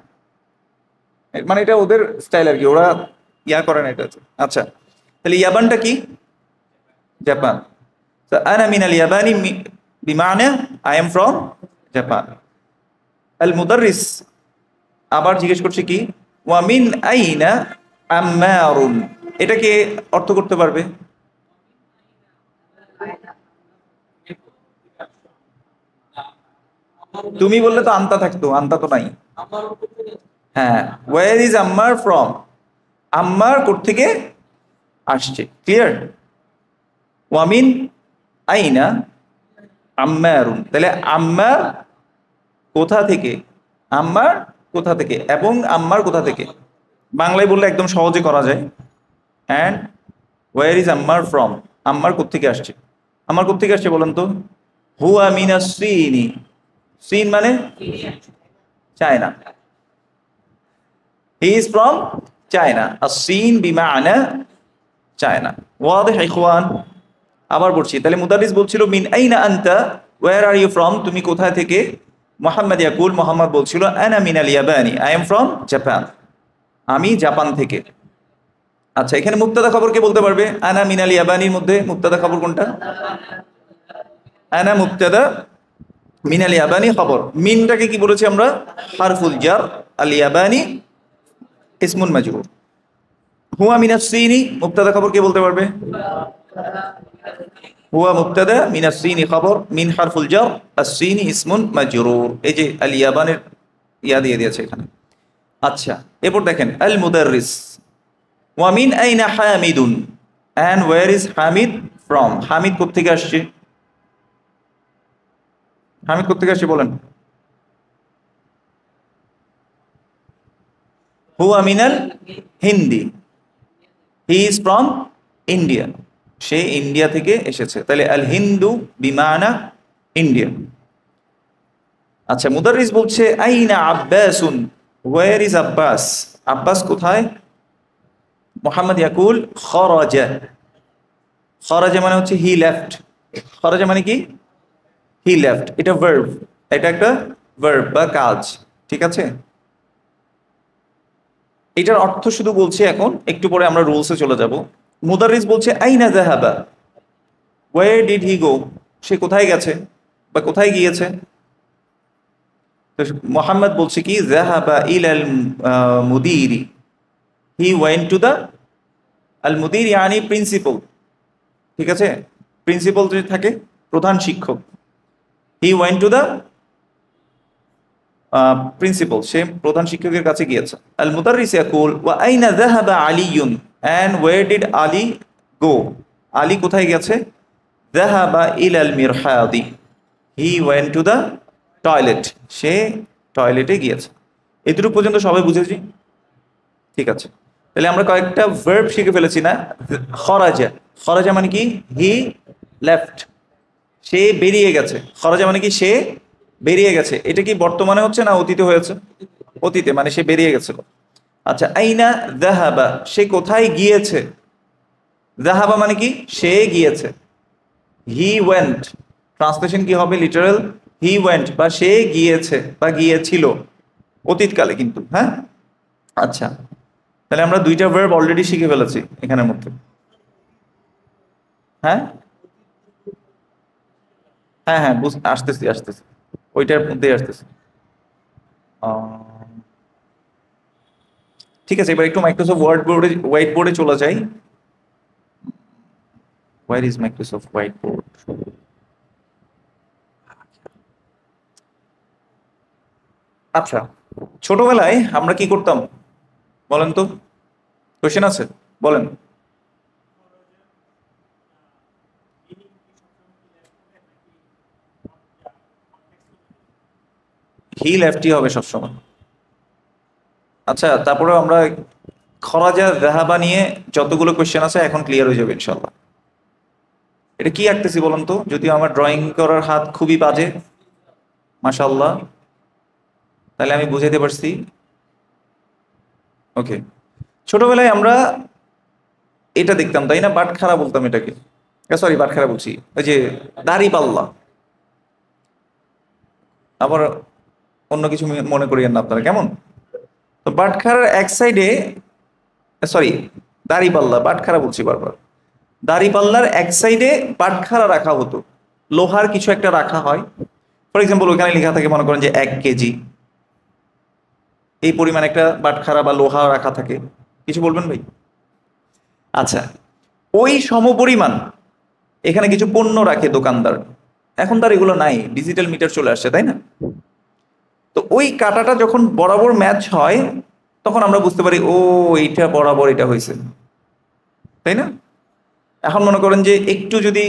মানে এটা ওদের স্টাইল আর কি, ওরা ইয়া করে না এটা। আচ্ছা, তাহলে ইয়াবানটা কি? জাপান। তো আনা মিনাল ইয়াবানি বিমানে আই এম ফ্রম জাপান। আল মুদাররিস আবার জিজ্ঞেস করছে কি, ওয়া মিন আইনা আম্মারুন, এটাকে অর্থ করতে পারবে? তুমি বললে তো আনতা থাকতো, আনতা তো নাই। হ্যাঁ, ওয়ার ইজ আম্মার ফ্রম, আম্মার কোত্থেকে আসছে, ক্লিয়ার। ওয়ামিন আইনা আম্মারুন, তাহলে আম্মার কোথা থেকে, আম্মার কোথা থেকে এবং আম্মার কোথা থেকে, বাংলায় বললে একদম সহজে করা যায়। অ্যান্ড ওয়ার ইজ আম্মার ফ্রম, আম্মার কোত্থেকে আসছে, আম্মার কোত্থেকে আসছে বলেন তো? হুয়া মিনা সিনি, সিন মানে China, he is from China, আর সিন বিমাআনা চায়না। ওয়াদিহ ইখওয়ান? আবার বলছি, তাহলে মুদারিস বলছিল মিন আইনা আনতা, ওয়্যার আর ইউ ফ্রম, তুমি কোথা থেকে? মোহাম্মদ ইয়াকুল, মোহাম্মদ বলছিল আনা মিনাল ইয়াবানি, আই এম ফ্রম জাপান, আমি জাপান থেকে। আচ্ছা, এখানে মুক্তাদা খবর কে বলতে পারবে? আনা মিনাল ইয়াবানির মধ্যে মুক্তাদা খবর কোনটা? আনা মুক্তাদা, মিনাল ইয়াবানি খবর। মিনটাকে কি বলেছি আমরা? হারফুল জার, আল ইয়াবানি ইসমুন মাজরুর। হুয়া মিনাস সিনি মুক্তাদা খবর কে বলতে পারবে? হুয়া মুবতাদা, মিনাস সিনি খবর, মিন হারফুল জার, আস-সিনি ইসমুন মাজরুর। এই যে আল ইয়াবানের ইয়া দিয়ে দিয়েছে এখানে। আচ্ছা, এরপর দেখেন আল মুদাররিস, ওয়া মিন আইনা হামিদুন, and where is Hamid from, Hamid কোত্থেকে আসছে? হামিদ কোত্থেকে আসছে বলেন? হুয়া মিনাল হিন্দি, হি ইজ ফ্রম ইন্ডিয়া, সে ইন্ডিয়া থেকে এসেছে, তাহলে আল হিন্দু বিমানা ইন্ডিয়া। আচ্ছা, মুদাররিস বলছে আইনা আব্বাসুন, ওয়্যার ইজ আব্বাস, আব্বাস কোথায়? মোহাম্মদ ইয়াকুল খরাজা, খরাজা মানে হচ্ছে হি লেফট, খরাজা মানে কি? হি লেফট, এটা ভার্ব, এটা একটা ভার্ব বা কাজ, ঠিক আছে। এটার অর্থ শুধু বলছি, এখন একটু পরে আমরা রুলসে চলে যাব। মুদাররিস বলছে আইনা যাহাবা, ওয়্যার ডিড হি গো, সে কোথায় গেছে বা কোথায় গিয়েছে? তো মোহাম্মদ বলছে কি যাহাবা ইলাল মুদিরি, হি ওয়েন্ট টু দ্য, আল মুদির ইয়ানি প্রিন্সিপাল, ঠিক আছে। প্রিন্সিপাল যদি থাকে প্রধান শিক্ষক, he went to the principal, সে প্রধান শিক্ষকের কাছে গিয়েছে। আল মুদাররিস ইয়াকুল ওয়া আইনা যাহাবা আলিয়ুন, and where did Ali go, Ali কোথায় গেছে? যাহাবা ইলাল মিরহাদি, he went to the toilet, সে টয়লেটে গিয়েছে। এতটুকু পর্যন্ত সবাই বুঝেছি, ঠিক আছে। তাহলে আমরা কয়েকটা ভার্ব শিখে ফেলেছি না? খরাজা, খরাজা মানে কি? হি লেফট, সে বেরিয়ে গেছে। খরাজা মানে কি? সে বেরিয়ে গেছে। এটা কি বর্তমানে হচ্ছে না অতীতে হয়েছে? অতীতে, মানে সে বেরিয়ে গেছিল। আচ্ছা, আইনা যাহাবা, সে কোথায় গিয়েছে? যাহাবা মানে কি? সে গিয়েছে। হি ওয়েন্ট, ট্রান্সলেশন কি হবে লিটারাল? হি ওয়েন্ট বা সে গিয়েছে বা গিয়েছিল, অতীতকালে কিন্তু, হ্যাঁ। আচ্ছা, তাহলে আমরা দুইটা ভার্ব অলরেডি শিখে ফেলেছি এখানের মধ্যে। হ্যাঁ হ্যাঁ হ্যাঁ, আসতেছি আসতেছি, ওইটার মধ্যেই আসতেছি। আহ, ঠিক আছে, এবার একটু মাইক্রোসফট ওয়ার্ড বোর্ডে, হোয়াইট বোর্ডে চলে যাই। Where is Microsoft white board? আচ্ছা, ছোটবেলায় আমরা কি করতাম বলেন তো? কোশ্চেন আছে, বলেন। হি লেফটি হবে সবসময়। আচ্ছা, তারপরে আমরা খরাজা জাহাবা নিয়ে যতগুলো কোশ্চেন আছে এখন ক্লিয়ার হয়ে যাবে ইনশাল্লাহ। এটা কি আঁকতেছি বলুন তো, যদিও আমার ড্রয়িং করার হাত খুবই বাজে, মাশাআল্লাহ, তাহলে আমি বুঝাইতে পারছি। ওকে, ছোটবেলায় আমরা এটা দেখতাম তাই না, বাটখারা বলতাম এটাকে। সরি বাটখারা বলছি, ওই যে দাড়ি পাল্লা, আবার অন্য কিছু মনে করিয়েন না আপনারা, কেমন? তো বাটখারার এক সাইডে, সরি দাড়ি পাল্লা, বাটখারা বলছি বারবার, দাড়ি পাল্লার এক সাইডে বাটখারা রাখা হতো, লোহার কিছু একটা রাখা হয়। ফর এক্সাম্পল ওইখানে লেখা থাকে মনে করেন যে 1 কেজি, এই পরিমাণ একটা বাটখারা বা লোহা রাখা থাকে। কিছু বলবেন ভাই? আচ্ছা, ওই সমপরিমাণ এখানে কিছু পণ্য রাখে দোকানদার। এখন তার এগুলো নাই, ডিজিটাল মিটার চলে আসছে, তাই না? তো ওই কাটাটা যখন বরাবর ম্যাচ হয় তখন আমরা বুঝতে পারি ও এইটা বরাবর এটা হয়েছে, তাই না? এখন মনে করেন যে একটু যদি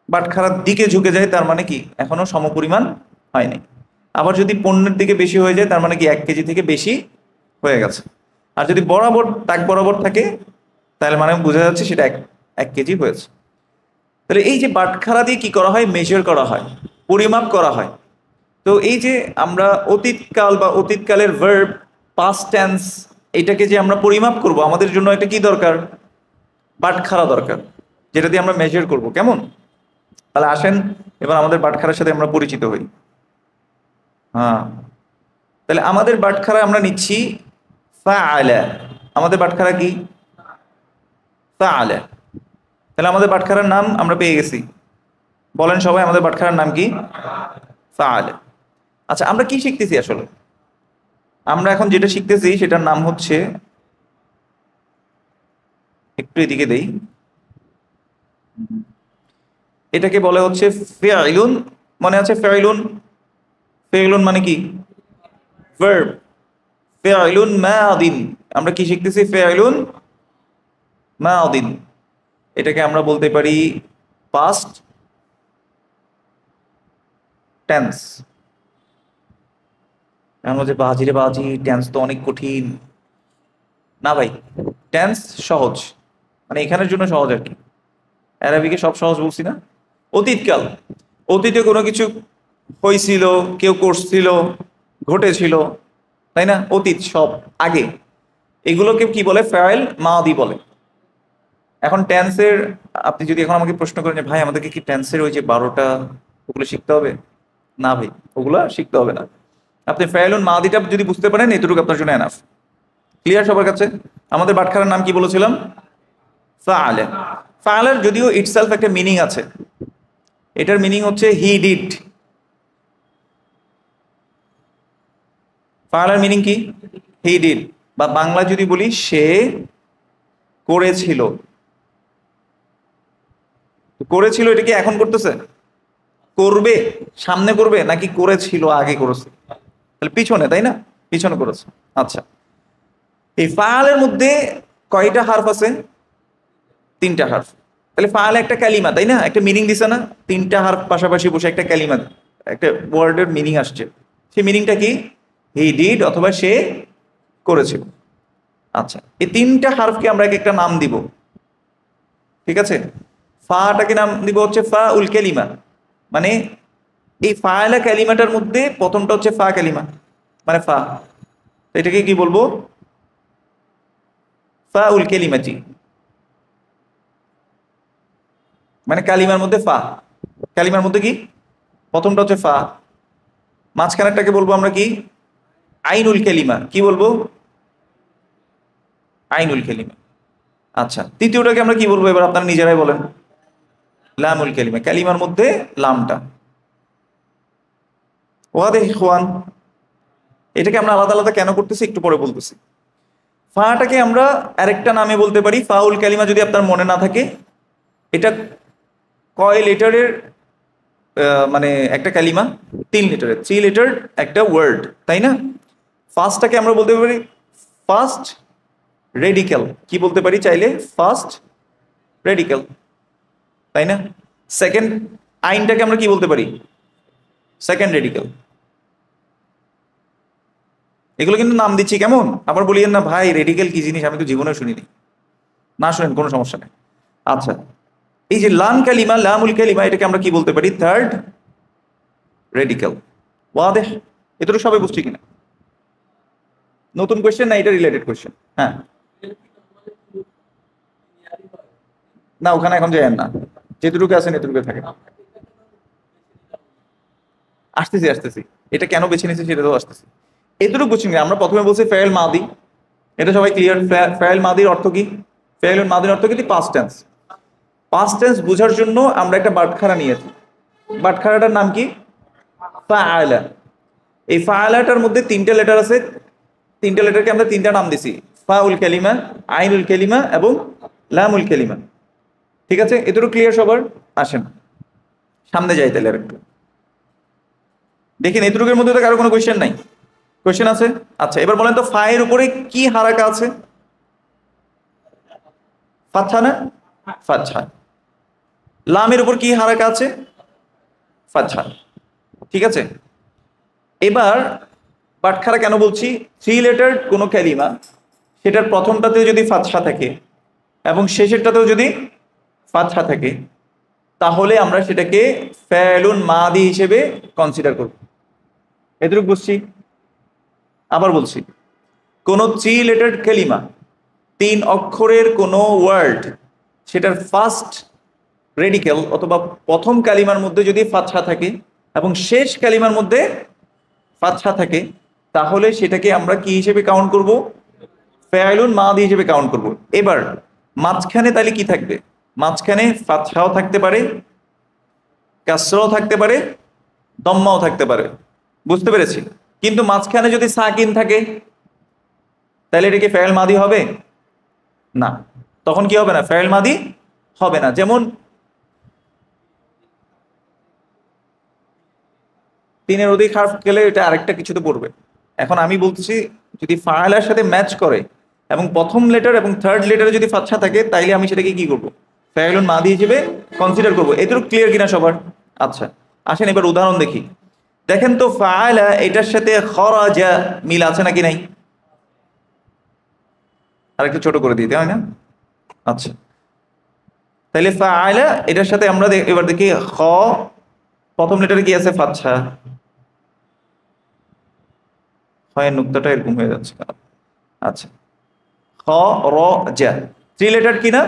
বাটখারার দিকে ঝুঁকে যায় তার মানে কি এখনো সমপরিমাণ হয়নি। আবার যদি পণ্যের দিকে বেশি হয়ে যায় তার মানে কি 1 কেজি থেকে বেশি হয়ে গেছে। আর যদি বরাবর তাক বরাবর থাকে তাহলে মানে বোঝা যাচ্ছে সেটা 1 কেজি হয়েছে। তাহলে এই যে বাটখারা দিয়ে কি করা হয়, মেজার করা হয়, পরিমাপ করা হয়। তো এই যে আমরা অতীতকাল বা অতীতকালের ভার্ব, পাস্ট টেন্স, এটাকে যে আমরা পরিমাপ করব আমাদের জন্য একটা কি দরকার, বাটখারা দরকার, যেটা দিয়ে আমরা মেজার করব, কেমন? তাহলে আসেন এবার আমাদের বাটখারার সাথে আমরা পরিচিত হই। হ্যাঁ, তাহলে আমাদের বাটখারা আমরা নিচ্ছি ফাআলা। আমাদের বাটখারা কি? ফাআলা। তাহলে আমাদের বাটখারার নাম আমরা পেয়ে গেছি। বলেন সবাই, আমাদের বাটখারার নাম কি? ফাআলা। আচ্ছা, আমরা কি শিখতেছি আসলে? আমরা এখন যেটা শিখতেছি সেটার নাম হচ্ছে, একটু এদিকে দেই, এটাকে বলে হচ্ছে ফিআইলুন। মনে আছে ফিআইলুন? ফিআইলুন মানে কি? ভার্ব। ফিআইলুন মাদিন। আমরা কি শিখতেছি? ফিআইলুন মাদিন। এটাকে আমরা বলতে পারি পাস্ট টেন্স। এখন যে বাজি রে বাজি, টেন্স তো অনেক কঠিন। না ভাই, টেন্স সহজ, মানে এখানের জন্য সহজ আর কি। অ্যারাবিকে সব সহজ বলছি না? অতীতকাল, অতীতে কোনো কিছু হয়েছিল, কেউ করছিল, ঘটেছিল, তাই না? অতীত সব আগে, এগুলোকে কি বলে? ফাইল মাদি বলে। এখন টেন্সের, আপনি যদি এখন আমাকে প্রশ্ন করেন যে ভাই আমাদেরকে কি টেন্সের ওই যে 12টা ওগুলো শিখতে হবে? না ভাই, ওগুলো শিখতে হবে না। আপনি ফাইলুন মাদিটা যদি বুঝতে পারেন এতটুকু আপনার জন্য এনাফ। ক্লিয়ার সবার কাছে? আমাদের বাটখারার নাম কি বলেছিলাম? ফাআলা। ফাআলার যদিও ইটসেলফ একটা মিনিং আছে, এটার মিনিং হচ্ছে হি ডিড। ফাআলার মিনিং কি? হি ডিড, বা বাংলা যদি বলি সে করেছিল। করেছিল এটা কি এখন করতেছে? করবে, সামনে করবে, নাকি করেছিল আগে করেছে? তাহলে পিছনে, তাই না? পিছনে করেছে। আচ্ছা, এই ফাআলের মধ্যে কয়টা হারফ আছে? 3টা হারফ। তাহলে ফাআল একটা কালিমা, তাই না? একটা মিনিং দিছে না? 3টা হারফ পাশাপাশি বসে একটা কালিমা, একটা ওয়ার্ডের মিনিং আসছে। সেই মিনিংটা কি? হি ডিড, অথবা সে করেছিল। আচ্ছা, এই 3টা হারফকে আমরা একটা নাম দিব, ঠিক আছে? ফাটাকে নাম দিব হচ্ছে ফা উল কালিমা, মানে এই ফাআলা কালিমাটার মধ্যে প্রথমটা হচ্ছে ফা কালিমা, মানে ফা। এটাকে কি বলবো? ফা উল কালিমাতি, মানে কালিমার মধ্যে ফা। কালিমার মধ্যে কি? প্রথমটা হচ্ছে ফা। মাঝখানেরটাকে বলবো আমরা কি? আইনুল কালিমা। কি বলবো? আইনুল কালিমা। আচ্ছা, তৃতীয়টাকে আমরা কি বলবো এবার আপনারা নিজেরাই বলেন? লামুল কালিমা, কালিমার মধ্যে লামটা। ওয়াদে ইখওয়ান, এটাকে আমরা আলাদা আলাদা কেন করতেছি একটু পরে বলতেছি। ফাটাকে আমরা আরেকটা নামে বলতে পারি ফাউল কালিমা, যদি আপনার মনে না থাকে। এটা কয় লেটারের মানে একটা কালিমা? 3 লেটারের, 3 লেটার একটা ওয়ার্ড, তাই না? ফার্স্টটাকে আমরা বলতে পারি ফার্স্ট রেডিক্যাল। কি বলতে পারি চাইলে? ফার্স্ট রেডিক্যাল, তাই না? সেকেন্ড আইনটাকে আমরা কি বলতে পারি? Second radical. এগুলো কিন্তু নাম দিচ্ছি, কেমন? আবার বলিয়েন না ভাই রেডিক্যাল কি জিনিস, আমি তো জীবনেও শুনিনি। না শুনেন, কোনো সমস্যা নেই। আচ্ছা, এই যে লাম কালিমা, লামুল কালিমা, এটাকে আমরা কি বলতে পারি? Third radical. ওয়াদেহ? এতটুকু সবাই বুঝছি কিনা? নতুন কোয়েশ্চেন না এটা রিলেটেড কোয়েশ্চেন? হ্যাঁ, না ওখানে এখন যাই না। যেটুকু আছেন এতটুকু থাকে। আসতেছি, এটা কেন বেছে নিয়েছি সেটা তো আসতেছি। এতটুকু বুঝছেন, আমরা প্রথমে বলছি ফেল মাদি, এটা সবাই ক্লিয়ার। ফেল মাদির অর্থ কি? ফেল মাদির অর্থ কি? Past tense. পাস্ট টেন্স বোঝার জন্য আমরা একটা বাটখারা নিয়েছি। বাটখারাটার নাম কি? ফাআলা। এই ফাআলাটার মধ্যে তিনটা লেটার আছে, তিনটা লেটারকে আমরা তিনটা নাম দিছি, ফাউল কালিমা, আইনুল কালিমা এবং লামুল কালিমা। ঠিক আছে, এতটুকু ক্লিয়ার সবার? আসেন সামনে যাই তাহলে আরেকটু দেখেন। এতটুকুর মধ্যে তো কারো কোনো কোয়েশ্চেন নাই? কোয়েশ্চেন আছে? আচ্ছা, এবার বলেন তো ফায়ের উপরে কি হারাকা আছে? ফাতহা না? ফাতহা। লামের উপর কি হারাকা আছে? ফাতহা। ঠিক আছে, এবার বাটখারা কেন বলছি? থ্রি লেটার কোনো কালিমা, সেটার প্রথমটাতেও যদি ফাতহা থাকে এবং শেষেরটাতেও যদি ফাতহা থাকে, তাহলে আমরা সেটাকে ফেলুন মাদি হিসেবে কনসিডার করব। এতটুকু বুঝছি? আবার বলছি, কোন থ্রি লেটার কালিমা, তিন অক্ষরের কোনো ওয়ার্ড, সেটার ফার্স্ট রেডিক্যাল অথবা প্রথম কালিমার মধ্যে যদি ফাতহা থাকে এবং শেষ কালিমার মধ্যে ফাতহা থাকে, তাহলে সেটাকে আমরা কি হিসেবে কাউন্ট করব? ফেলুন মাদি হিসেবে কাউন্ট করব। এবার মাঝখানে তাহলে কি থাকবে? মাঝখানে ফাতহাও থাকতে পারে, কাসরাও থাকতে পারে, দম্মাও থাকতে পারে। বুঝতে পেরেছি? কিন্তু মাঝখানে যদি সাকিন থাকে, তাহলে এটা কি ফেল মাদি হবে? না, তখন কি হবে না? ফেল মাদি হবে না। যেমন তিনের অধিক হার্ফ গেলে এটা আরেকটা কিছুতে পড়বে। এখন আমি বলতেছি, যদি ফাইলার সাথে ম্যাচ করে এবং প্রথম লেটার এবং থার্ড লেটারে যদি ফাতহা থাকে, তাইলে আমি সেটাকে কি করব? ফেলুন মাদি হিসেবে কনসিডার করব। এটুকু ক্লিয়ার কিনা সবার? আচ্ছা, আসেন এবার উদাহরণ দেখি। দেখেন তো ফাআলা এটার সাথে খরাজা মিল আছে নাকি নাই? আরেকটু ছোট করে দিতে হয় না? আচ্ছা, তাহলে ফাআলা এটার সাথে আমরা এবার দেখি খ, প্রথম লেটারে কি আছে? ফাতহা। হয় নুক্তাটা এরকম হয়ে যাচ্ছে। আচ্ছা, খ র জা, থ্রি লেটার কিনা?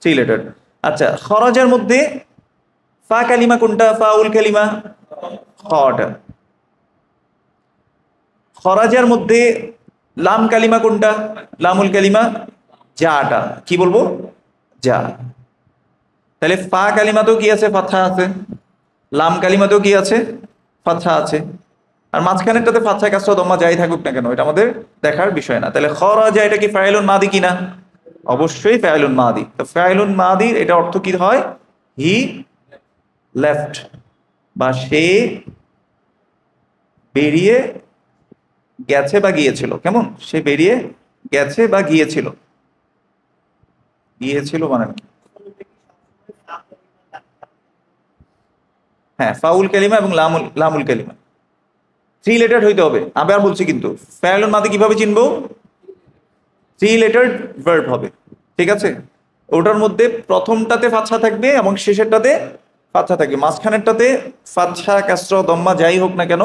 Three letter. আচ্ছা, খরাজার মধ্যে ফা কালিমা কোনটা? ফাউল কালিমা, খটা। খরাজার মধ্যে লাম কালিমা কোনটা? লামুল কালিমা, জাটা। কি বলবো? যা। তাহলে ফা কালিমাতেও কি আছে? ফাতহা আছে। লাম কালিমাতেও কি আছে? ফাতহা আছে। আর মাঝখানেরটাতে ফাতহা কাসরা দম্মা যাই থাকুক না কেন, এটা আমাদের দেখার বিষয় না। তাহলে খরাজা এটা কি ফাইলুন মাদি কিনা? অবশ্যই ফাইলুন মাদি। তো ফাইলুন মাদির এটা অর্থ কি হয়? হি লেফট, বা সে বেরিয়ে গেছে বা গিয়েছিল। কেমন? সে বেরিয়ে গেছে বা গিয়েছিল। গিয়েছিল মানে কি? হ্যাঁ, ফাউল কালিমা এবং লামুল কালিমা থ্রি লেটার হইতে হবে। আবার বলছি, কিন্তু ফাইলুন মাদি কিভাবে চিনবো? থ্রি লেটার ভার্ব হবে। ঠিক আছে, ওটার মধ্যে প্রথমটাতে ফাতহা থাকবে এবং শেষেরটাতে ফাতহা থাকবে। মাঝখানেরটাতে ফাতহা কাসরা দম্মা যাই হোক না কেন,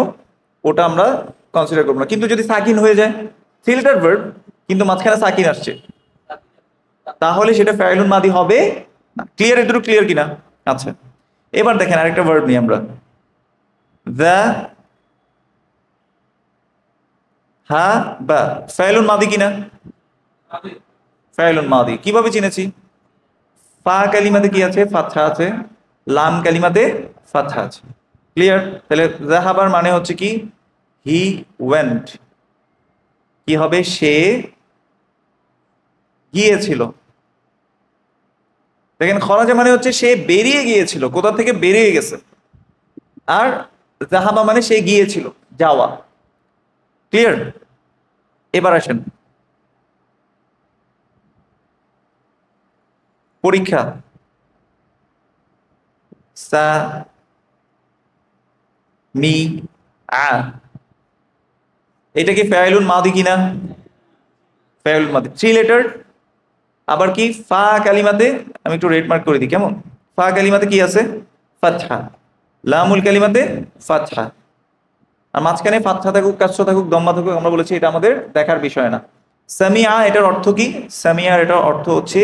ওটা আমরা কনসিডার করবো না। কিন্তু যদি সাকিন হয়ে যায়, থ্রি লেটার ভার্ব কিন্তু মাঝখানে সাকিন আসছে, তাহলে সেটা ফাইলুন মাদি হবে না। ক্লিয়ার? এটুকু ক্লিয়ার কিনা? আচ্ছা, এবার দেখেন আরেকটা ভার্ব নিই আমরা। দ্য হা বা, ফাইলুন মাদি কিনা? ফাইলুন মাদি। কিভাবে চিনেছি? ফা কালিমাতে কি আছে? ফাতহা আছে। লাম কালিমাতে ফাতহা আছে। ক্লিয়ার? তাহলে যাহাবার মানে হচ্ছে কি? He went. কি হবে? সে গিয়েছিল। দেখেন, খরাজা মানে হচ্ছে সে বেরিয়ে গিয়েছিল, কোথা থেকে বেরিয়ে গেছে। আর যাহাবা মানে সে গিয়েছিল, যাওয়া। ক্লিয়ার? এবার আসেন পরীক্ষা। সা মি আ, এটা কি ফাইলুন মাদি কিনা? ফাইলুন মাদি, থ্রি লেটার। আবার কি ফা কালিমাতে, আমি একটু রেড মার্ক করে দিই, কেমন? ফা কালিমাতে কি আছে? ফাতহা। লামুল কালিমাতে ফাতহা। আর মাঝখানে ফাতহা থাকুক, কাসরা থাকুক, দম্মা থাকুক, আমরা বলেছি এটা আমাদের দেখার বিষয় না। সামিয়া এটার অর্থ কি? সামিয়ার এটার অর্থ হচ্ছে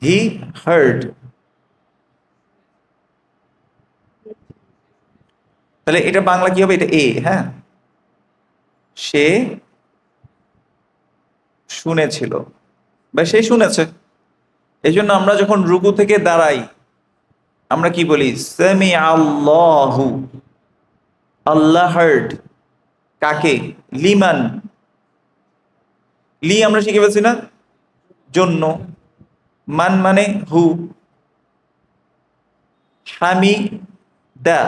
হি হার্ড। তাহলে এটা বাংলা কি হবে? এটা এ। হ্যাঁ, সে শুনেছিল বা সে শুনেছে। এই জন্য আমরা যখন রুকু থেকে দাঁড়াই আমরা কি বলি? সামি আল্লাহু, আল্লাহ হার্ড। কাকে? লিমান। লি আমরা শিখে ফেলছি না? জন্য। মান মানে হু। হামিদা।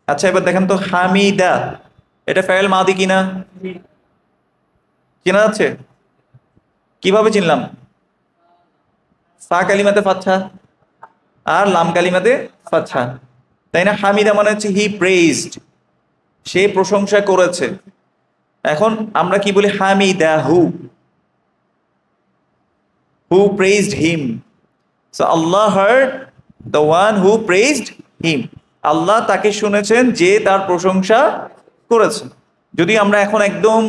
আচ্ছা এবার দেখেন তো, হামিদা এটা ফাইল মাদি কিনা? চেনা যাচ্ছে? কিভাবে চিনলাম? ফা কালিমাতে ফাতহা আর লাম কালিমাতে ফাতহা, তাই না? হামিদা মানে হচ্ছে হি প্রেইজড, সে প্রশংসা করেছে। এখন আমরা কি বলি? হামিদা who praised him. So Allah heard the one who praised him. Allah তাকে শুনেছেন যে তার প্রশংসা করেছে। যদি আমরা এখন একদম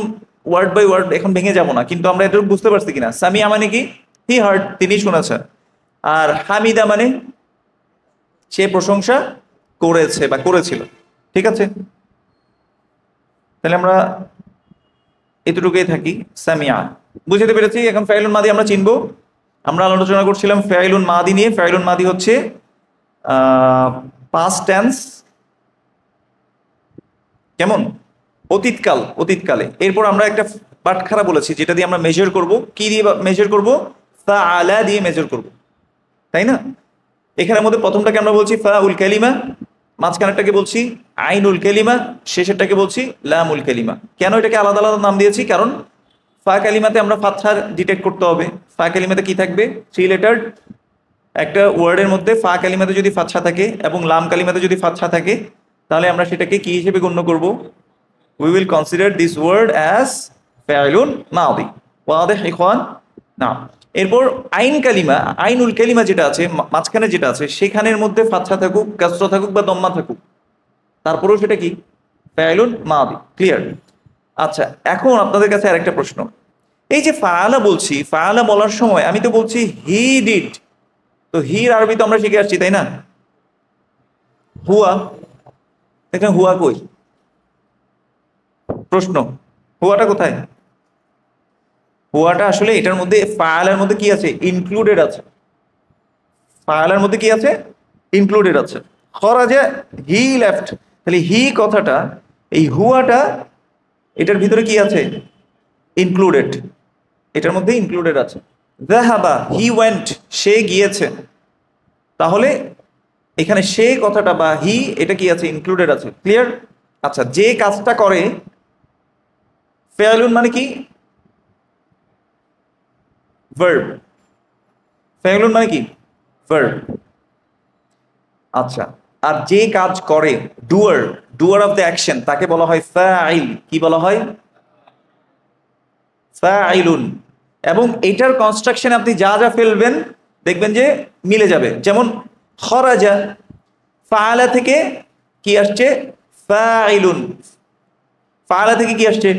ওয়ার্ড বাই ওয়ার্ড এখন ভেঙে যাব না, কিন্তু আমরা এটা বুঝতে পারছি কিনা? সামিয়া মানে কি? হি হার্ড, তিনি শুনেছেন। আর হামিদা মানে সে প্রশংসা করেছে বা করেছিল। ঠিক আছে, তাহলে আমরা এতটুকুই থাকি। সামিয়া বুঝতে পেরেছি। এখন ফাইলুন মাদি আমরা চিনবো। আমরা আলোচনা করছিলাম ফাইলুন মাদি নিয়ে। ফাইলুন মাদি হচ্ছে পাস্ট টেন্স, কেমন? অতীতকাল, অতীতকালে। এরপর আমরা একটা বাটখারা বলেছি যেটা দিয়ে আমরা মেজার করব। কি দিয়ে মেজার করব? ফাআলা দিয়ে মেজার করব, তাই না? এখানের মধ্যে প্রথমটাকে আমরা বলছি ফাউল কালিমা, মাঝখানেরটাকে বলছি আইনুল কালিমা, শেষেরটাকে বলছি লামুল কালিমা। কেন এটাকে আলাদা আলাদা নাম দিয়েছি? কারণ ফা কালিমাতে আমরা ফাতহার ডিটেক্ট করতে হবে। ফা কালিমাতে কি থাকবে? 3 লেটার। একটা ওয়ার্ডের মধ্যে ফা কালিমাতে যদি ফাতহা থাকে এবং লাম কালিমাতে যদি ফাতহা থাকে, তাহলে আমরা সেটাকে কি হিসেবে গণ্য করব? We will consider this word as ফাইলুন মাদি। ওয়াদিহ ইখওয়ান? না। এরপর আইন কালিমা, আইনুল কালিমা যেটা আছে মাঝখানে যেটা আছে, সেখানের মধ্যে ফাতহা থাকুক, কাসরা থাকুক বা দম্মা থাকুক, তারপরেও সেটা কি? ফাইলুন মাদি। ক্লিয়ার? আচ্ছা, এখন আপনাদের কাছে আরেকটা প্রশ্ন। এই যে ফাআলা বলছি, ফাআলা বলার সময় আমি তো বলছি হি ডিড। তো হির আরবি তো আমরা শিখে আসছি, তাই না? হুয়া। দেখেন হুয়া কই? প্রশ্ন, হুয়াটা কোথায়? হুয়াটা আসলে এটার মধ্যে ফাআলার মধ্যে কি আছে? ইনক্লুডেড আছে। ফাআলার মধ্যে কি আছে? ইনক্লুডেড আছে। খরাজা, হি লেফট। তাহলে হি কথাটা, এই হুয়াটা এটার ভিতরে কি আছে? ইনক্লুডেড, এটার মধ্যে ইনক্লুডেড আছে। যাহাবা, হি ওয়েন্ট, সে গিয়েছে। তাহলে এখানে সে কথাটা বা হি, এটা কি আছে? ইনক্লুডেড আছে। ক্লিয়ার? আচ্ছা, যে কাজটা করে, ফেয়ালুন মানে কি? ভার্ব। ফেয়ালুন মানে কি? ভার্ব। আচ্ছা, আর যে কাজ করে, ডুয়ার, ডুয়ার অফ দ্য অ্যাকশন, তাকে বলা হয় ফাইল। কি বলা হয়? ফাইলুন। এবং এটার কনস্ট্রাকশন আপনি যা যা ফেলবেন দেখবেন যে মিলে যাবে। যেমন খরাজা, ফাআলা থেকে কি আসছে? ফাইলুন। ফাআলা থেকে কি আসছে?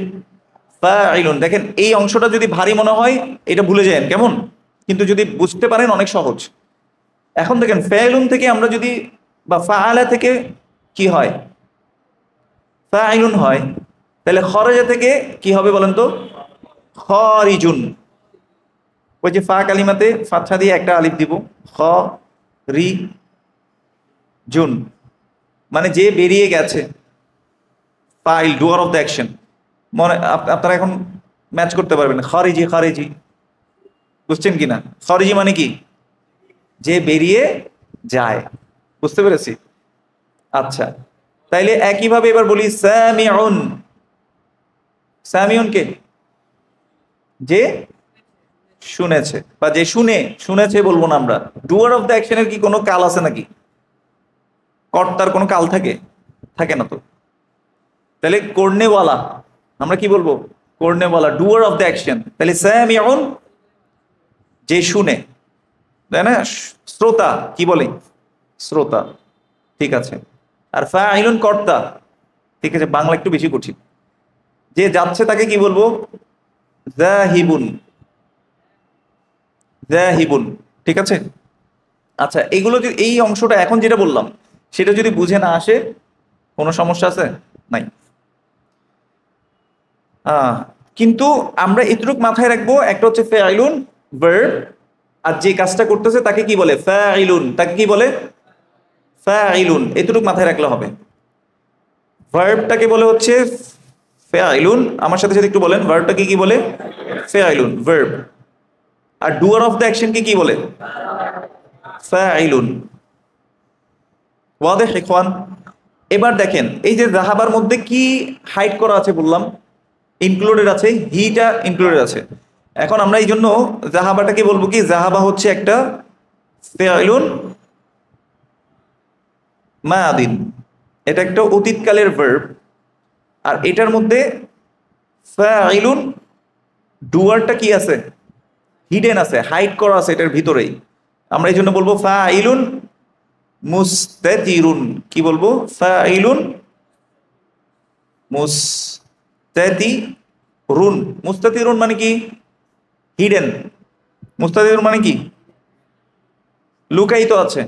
ফাইলুন। দেখেন এই অংশটা যদি ভারী মনে হয় এটা ভুলে যান, কেমন? কিন্তু যদি বুঝতে পারেন অনেক সহজ। এখন দেখেন ফাইলুন থেকে আমরা যদি, বা ফাআলা থেকে কি হয়? ফাইলুন হয়। তাহলে খরাজা থেকে কি হবে বলেন তো? খরিজুন। ওই যে ফা কালিমাতে ফাতহা দিয়ে একটা আলিফ দিব, খ রি জুন, মানে যে বেরিয়ে গেছে। ফাইল, ডুয়ার অফ দ্য অ্যাকশন। মনে আপনারা এখন ম্যাচ করতে পারবেন। খারিজি, খারিজি বুঝছেন কিনা? খারিজি মানে কি? যে বেরিয়ে যায়। বুঝতে পেরেছি? আচ্ছা, তাইলে একইভাবে এবার বলি সামিউন। সামিউন কে? যে শুনেছে বা যে শুনেছে বলবো না আমরা। ডুয়ার অফ দ্য অ্যাকশনের কি কোনো কাল আছে নাকি? কর্তার কোনো কাল থাকে? থাকে না তো। তাহলে করনেওয়ালা আমরা কি বলবো? করনেওয়ালা, ডুয়ার অফ দ্য অ্যাকশন। তাহলে সামিউন যে শুনে, তাই না? শ্রোতা কি বলে? শ্রোতা। ঠিক আছে। আর ফাইলুন কর্তা। ঠিক আছে, বাংলা একটু বেশি কঠিন। যে যাচ্ছে তাকে কি বলবো? যাহিবুন। যাহিবুন। ঠিক আছে। আচ্ছা, এগুলো যদি, এই অংশটা এখন যেটা বললাম সেটা যদি বুঝে না আসে, কোনো সমস্যা আছে? নাই। কিন্তু আমরা এতটুক মাথায় রাখবো, একটা হচ্ছে ফাইলুন ভার্ব, আর যে কাজটা করতেছে তাকে কি বলে? ফাইলুন। তাকে কি বলে? ফাইলুন। এতটুক মাথায় রাখলে হবে। ভার্বটাকে বলে হচ্ছে ফাইলুন। আমার সাথে সাথে একটু বলেন, ভার্বটাকে কি বলে? ফাইলুন, ভার্ব। আর ডুয়ার অফ দ্য অ্যাকশনকে কি বলে? ফাইলুন। ওয়াদেহ ইখওয়ান? এবার দেখেন, এই যে জাহাবার মধ্যে কি হাইড করা আছে বললাম? ইনক্লুডেড আছে, হিটা ইনক্লুডেড আছে। এখন আমরা এই জন্য জাহাবাটাকে বলবো কি? জাহাবা হচ্ছে একটা ফাইলুন মাদিন, এটা একটা অতীতকালের ভার্ব। আর এটার মধ্যে ফাইলুন ডুয়ারটা কি আছে? হিডেন আছে, হাইড করা আছে এটার ভিতরেই। আমরা এই জন্য বলবো ফাইলুন মুস্তাতিরুন। কি বলবো? ফাইলুন মুস্তাতিরুন। মুস্তাতিরুন মানে কি? হিডেন। মুস্তাতিরুন মানে কি? লুকায়িত আছে।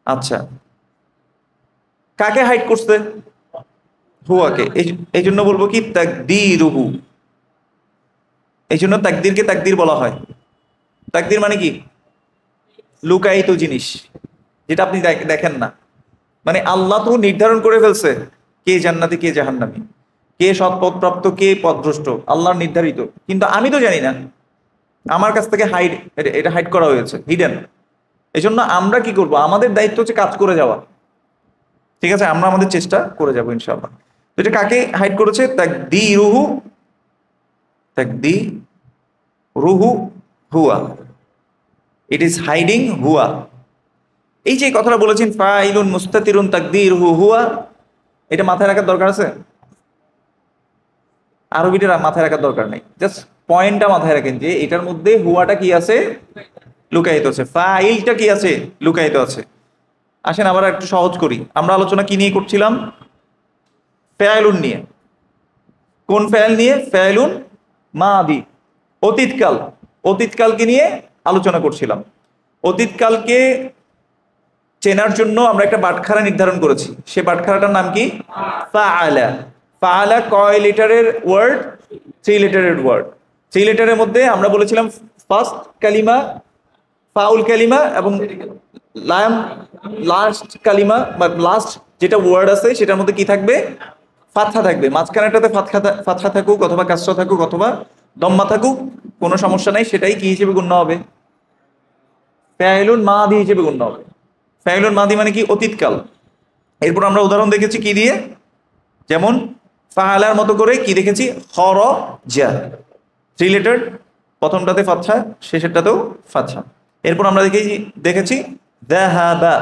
আচ্ছা, কাকে হাইড করছে? হুয়াকে। এই জন্য বলবো কি? তাকদীরুহু। এই জন্য তাকদীরকে তাকদীর বলা হয়। তাকদীর মানে কি? লুকায়িত জিনিস, যেটা আপনি দেখেন না। মানে আল্লাহ তো নির্ধারণ করে ফেলছে কে জান্নাতি কে জাহান্নামী, কে সৎ পথপ্রাপ্ত কে পথভ্রষ্ট, আল্লাহর নির্ধারিত। কিন্তু আমি তো জানি না, আমার কাছ থেকে এটা হাইড করা হয়েছে, হিডেন। এই জন্য আমরা কি করব? আমাদের দায়িত্ব হচ্ছে কাজ করে যাওয়া। ঠিক আছে, আমরা আমাদের চেষ্টা করে যাবো ইনশাআল্লাহ। তো এটা কাকে হাইড করেছে? তাকদীরুহু। তাকদীরুহু হুয়া। ইট ইজ হাইডিং হুয়া। এই যে কথাটা বলেছেন ফাইলুন মুস্তাতিরুন তাকদীরুহু হুয়া, এটা মাথায় রাখার দরকার আছে? আরবিটা মাথায় রাখার দরকার নেই, জাস্ট পয়েন্টটা মাথায় রাখেন যে এটার মধ্যে হুয়াটা কি আছে? লুকায়িত আছে। ফাইলটা কি আছে? লুকায়িত আছে। আসেন আবার একটু সহজ করি। আমরা আলোচনা কি নিয়ে করছিলাম? ফাইলুন নিয়ে। কোন ফাইল নিয়ে? ফাইলুন মাদি, অতীতকাল। অতীতকালকে নিয়ে আলোচনা করছিলাম। অতীতকালকে চেনার জন্য আমরা একটা বাটখারা নির্ধারণ করেছি। সে বাটখারাটার নাম কি? ফাআলা। ফাআলা কয় লেটারের ওয়ার্ড? 3 লেটারের ওয়ার্ড। 3 লেটারের মধ্যে আমরা বলেছিলাম ফার্স্ট কালিমা ফাউল কালিমা, এবং লাস্ট কালিমা বা লাস্ট যেটা ওয়ার্ড আছে সেটার মধ্যে কি থাকবে? ফাতহা থাকবে। মাঝখানেটাতে ফাতহা থাকুক অথবা কাসরা থাকুক অথবা দম্মা থাকুক, কোনো সমস্যা নাই। সেটাই কি হিসেবে গণ্য হবে? ফাইলুন মাদি হিসেবে গণ্য হবে। ফাইলুন মাদি মানে কি? অতীতকাল। এরপর আমরা উদাহরণ দেখেছি কি দিয়ে? যেমন ফাআলার মতো করে কি দেখেছি? খরজা, 3 লেটার, প্রথমটাতে ফাতহা শেষেরটাতেও ফাতহা। এরপর আমরা দেখেছি যাহাবা।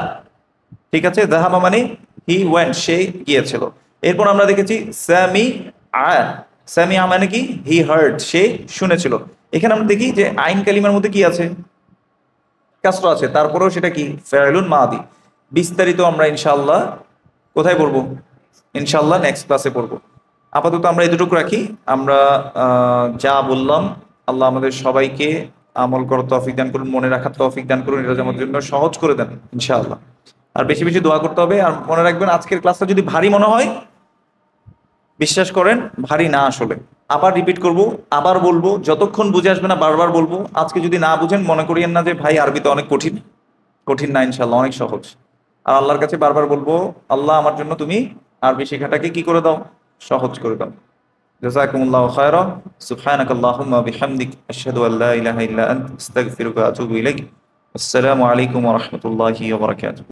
ঠিক আছে, যাহাবা মানে হি ওয়েন্ট, সে গিয়েছিল। এরপর আমরা দেখেছি সামিআ। সামিআ মানে কি? হি হার্ড, সে শুনেছিল। এখানে আমরা দেখি যে আইন কালিমার মধ্যে কি আছে? কাসরা আছে, তারপরেও সেটা কি? ফাইলুন মাদি। বিস্তারিত আমরা ইনশাআল্লাহ কোথায় পড়বো? ইনশাআল্লাহ নেক্সট ক্লাসে পড়বো। আপাতত আমরা এতটুকু রাখি। আমরা যা বললাম, আল্লাহ আমাদের সবাইকে আমল করার তৌফিক দান করুন, মনে রাখার তৌফিক দান করুন, এটা আমাদের জন্য সহজ করে দেন ইনশাআল্লাহ। আর বেশি বেশি দোয়া করতে হবে। আর মনে রাখবেন, আজকের ক্লাসটা যদি ভারী মনে হয়, বিশ্বাস করেন ভারী না। আসলে আবার রিপিট করব, আবার বলবো, যতক্ষণ বুঝে আসবে না বারবার বলবো। আজকে যদি না বুঝেন মনে করিয়েন না যে ভাই আরবি তো অনেক কঠিন। কঠিন না, ইনশাআল্লাহ অনেক সহজ। আর আল্লাহর কাছে বারবার বলবো, আল্লাহ আমার জন্য তুমি আরবি শেখাটাকে কি করে দাও? সহজ করে দাও। জাযাকুমুল্লাহু খায়রা। সুবহানাকাল্লাহুম্মা ওয়া বিহামদিক, আশহাদু আল্লা ইলাহা ইল্লা আনতা, আস্তাগফিরুকা ওয়া আতুবু ইলাইক। আসসালামু আলাইকুম ওয়া রাহমাতুল্লাহি ওয়া বারাকাতুহু।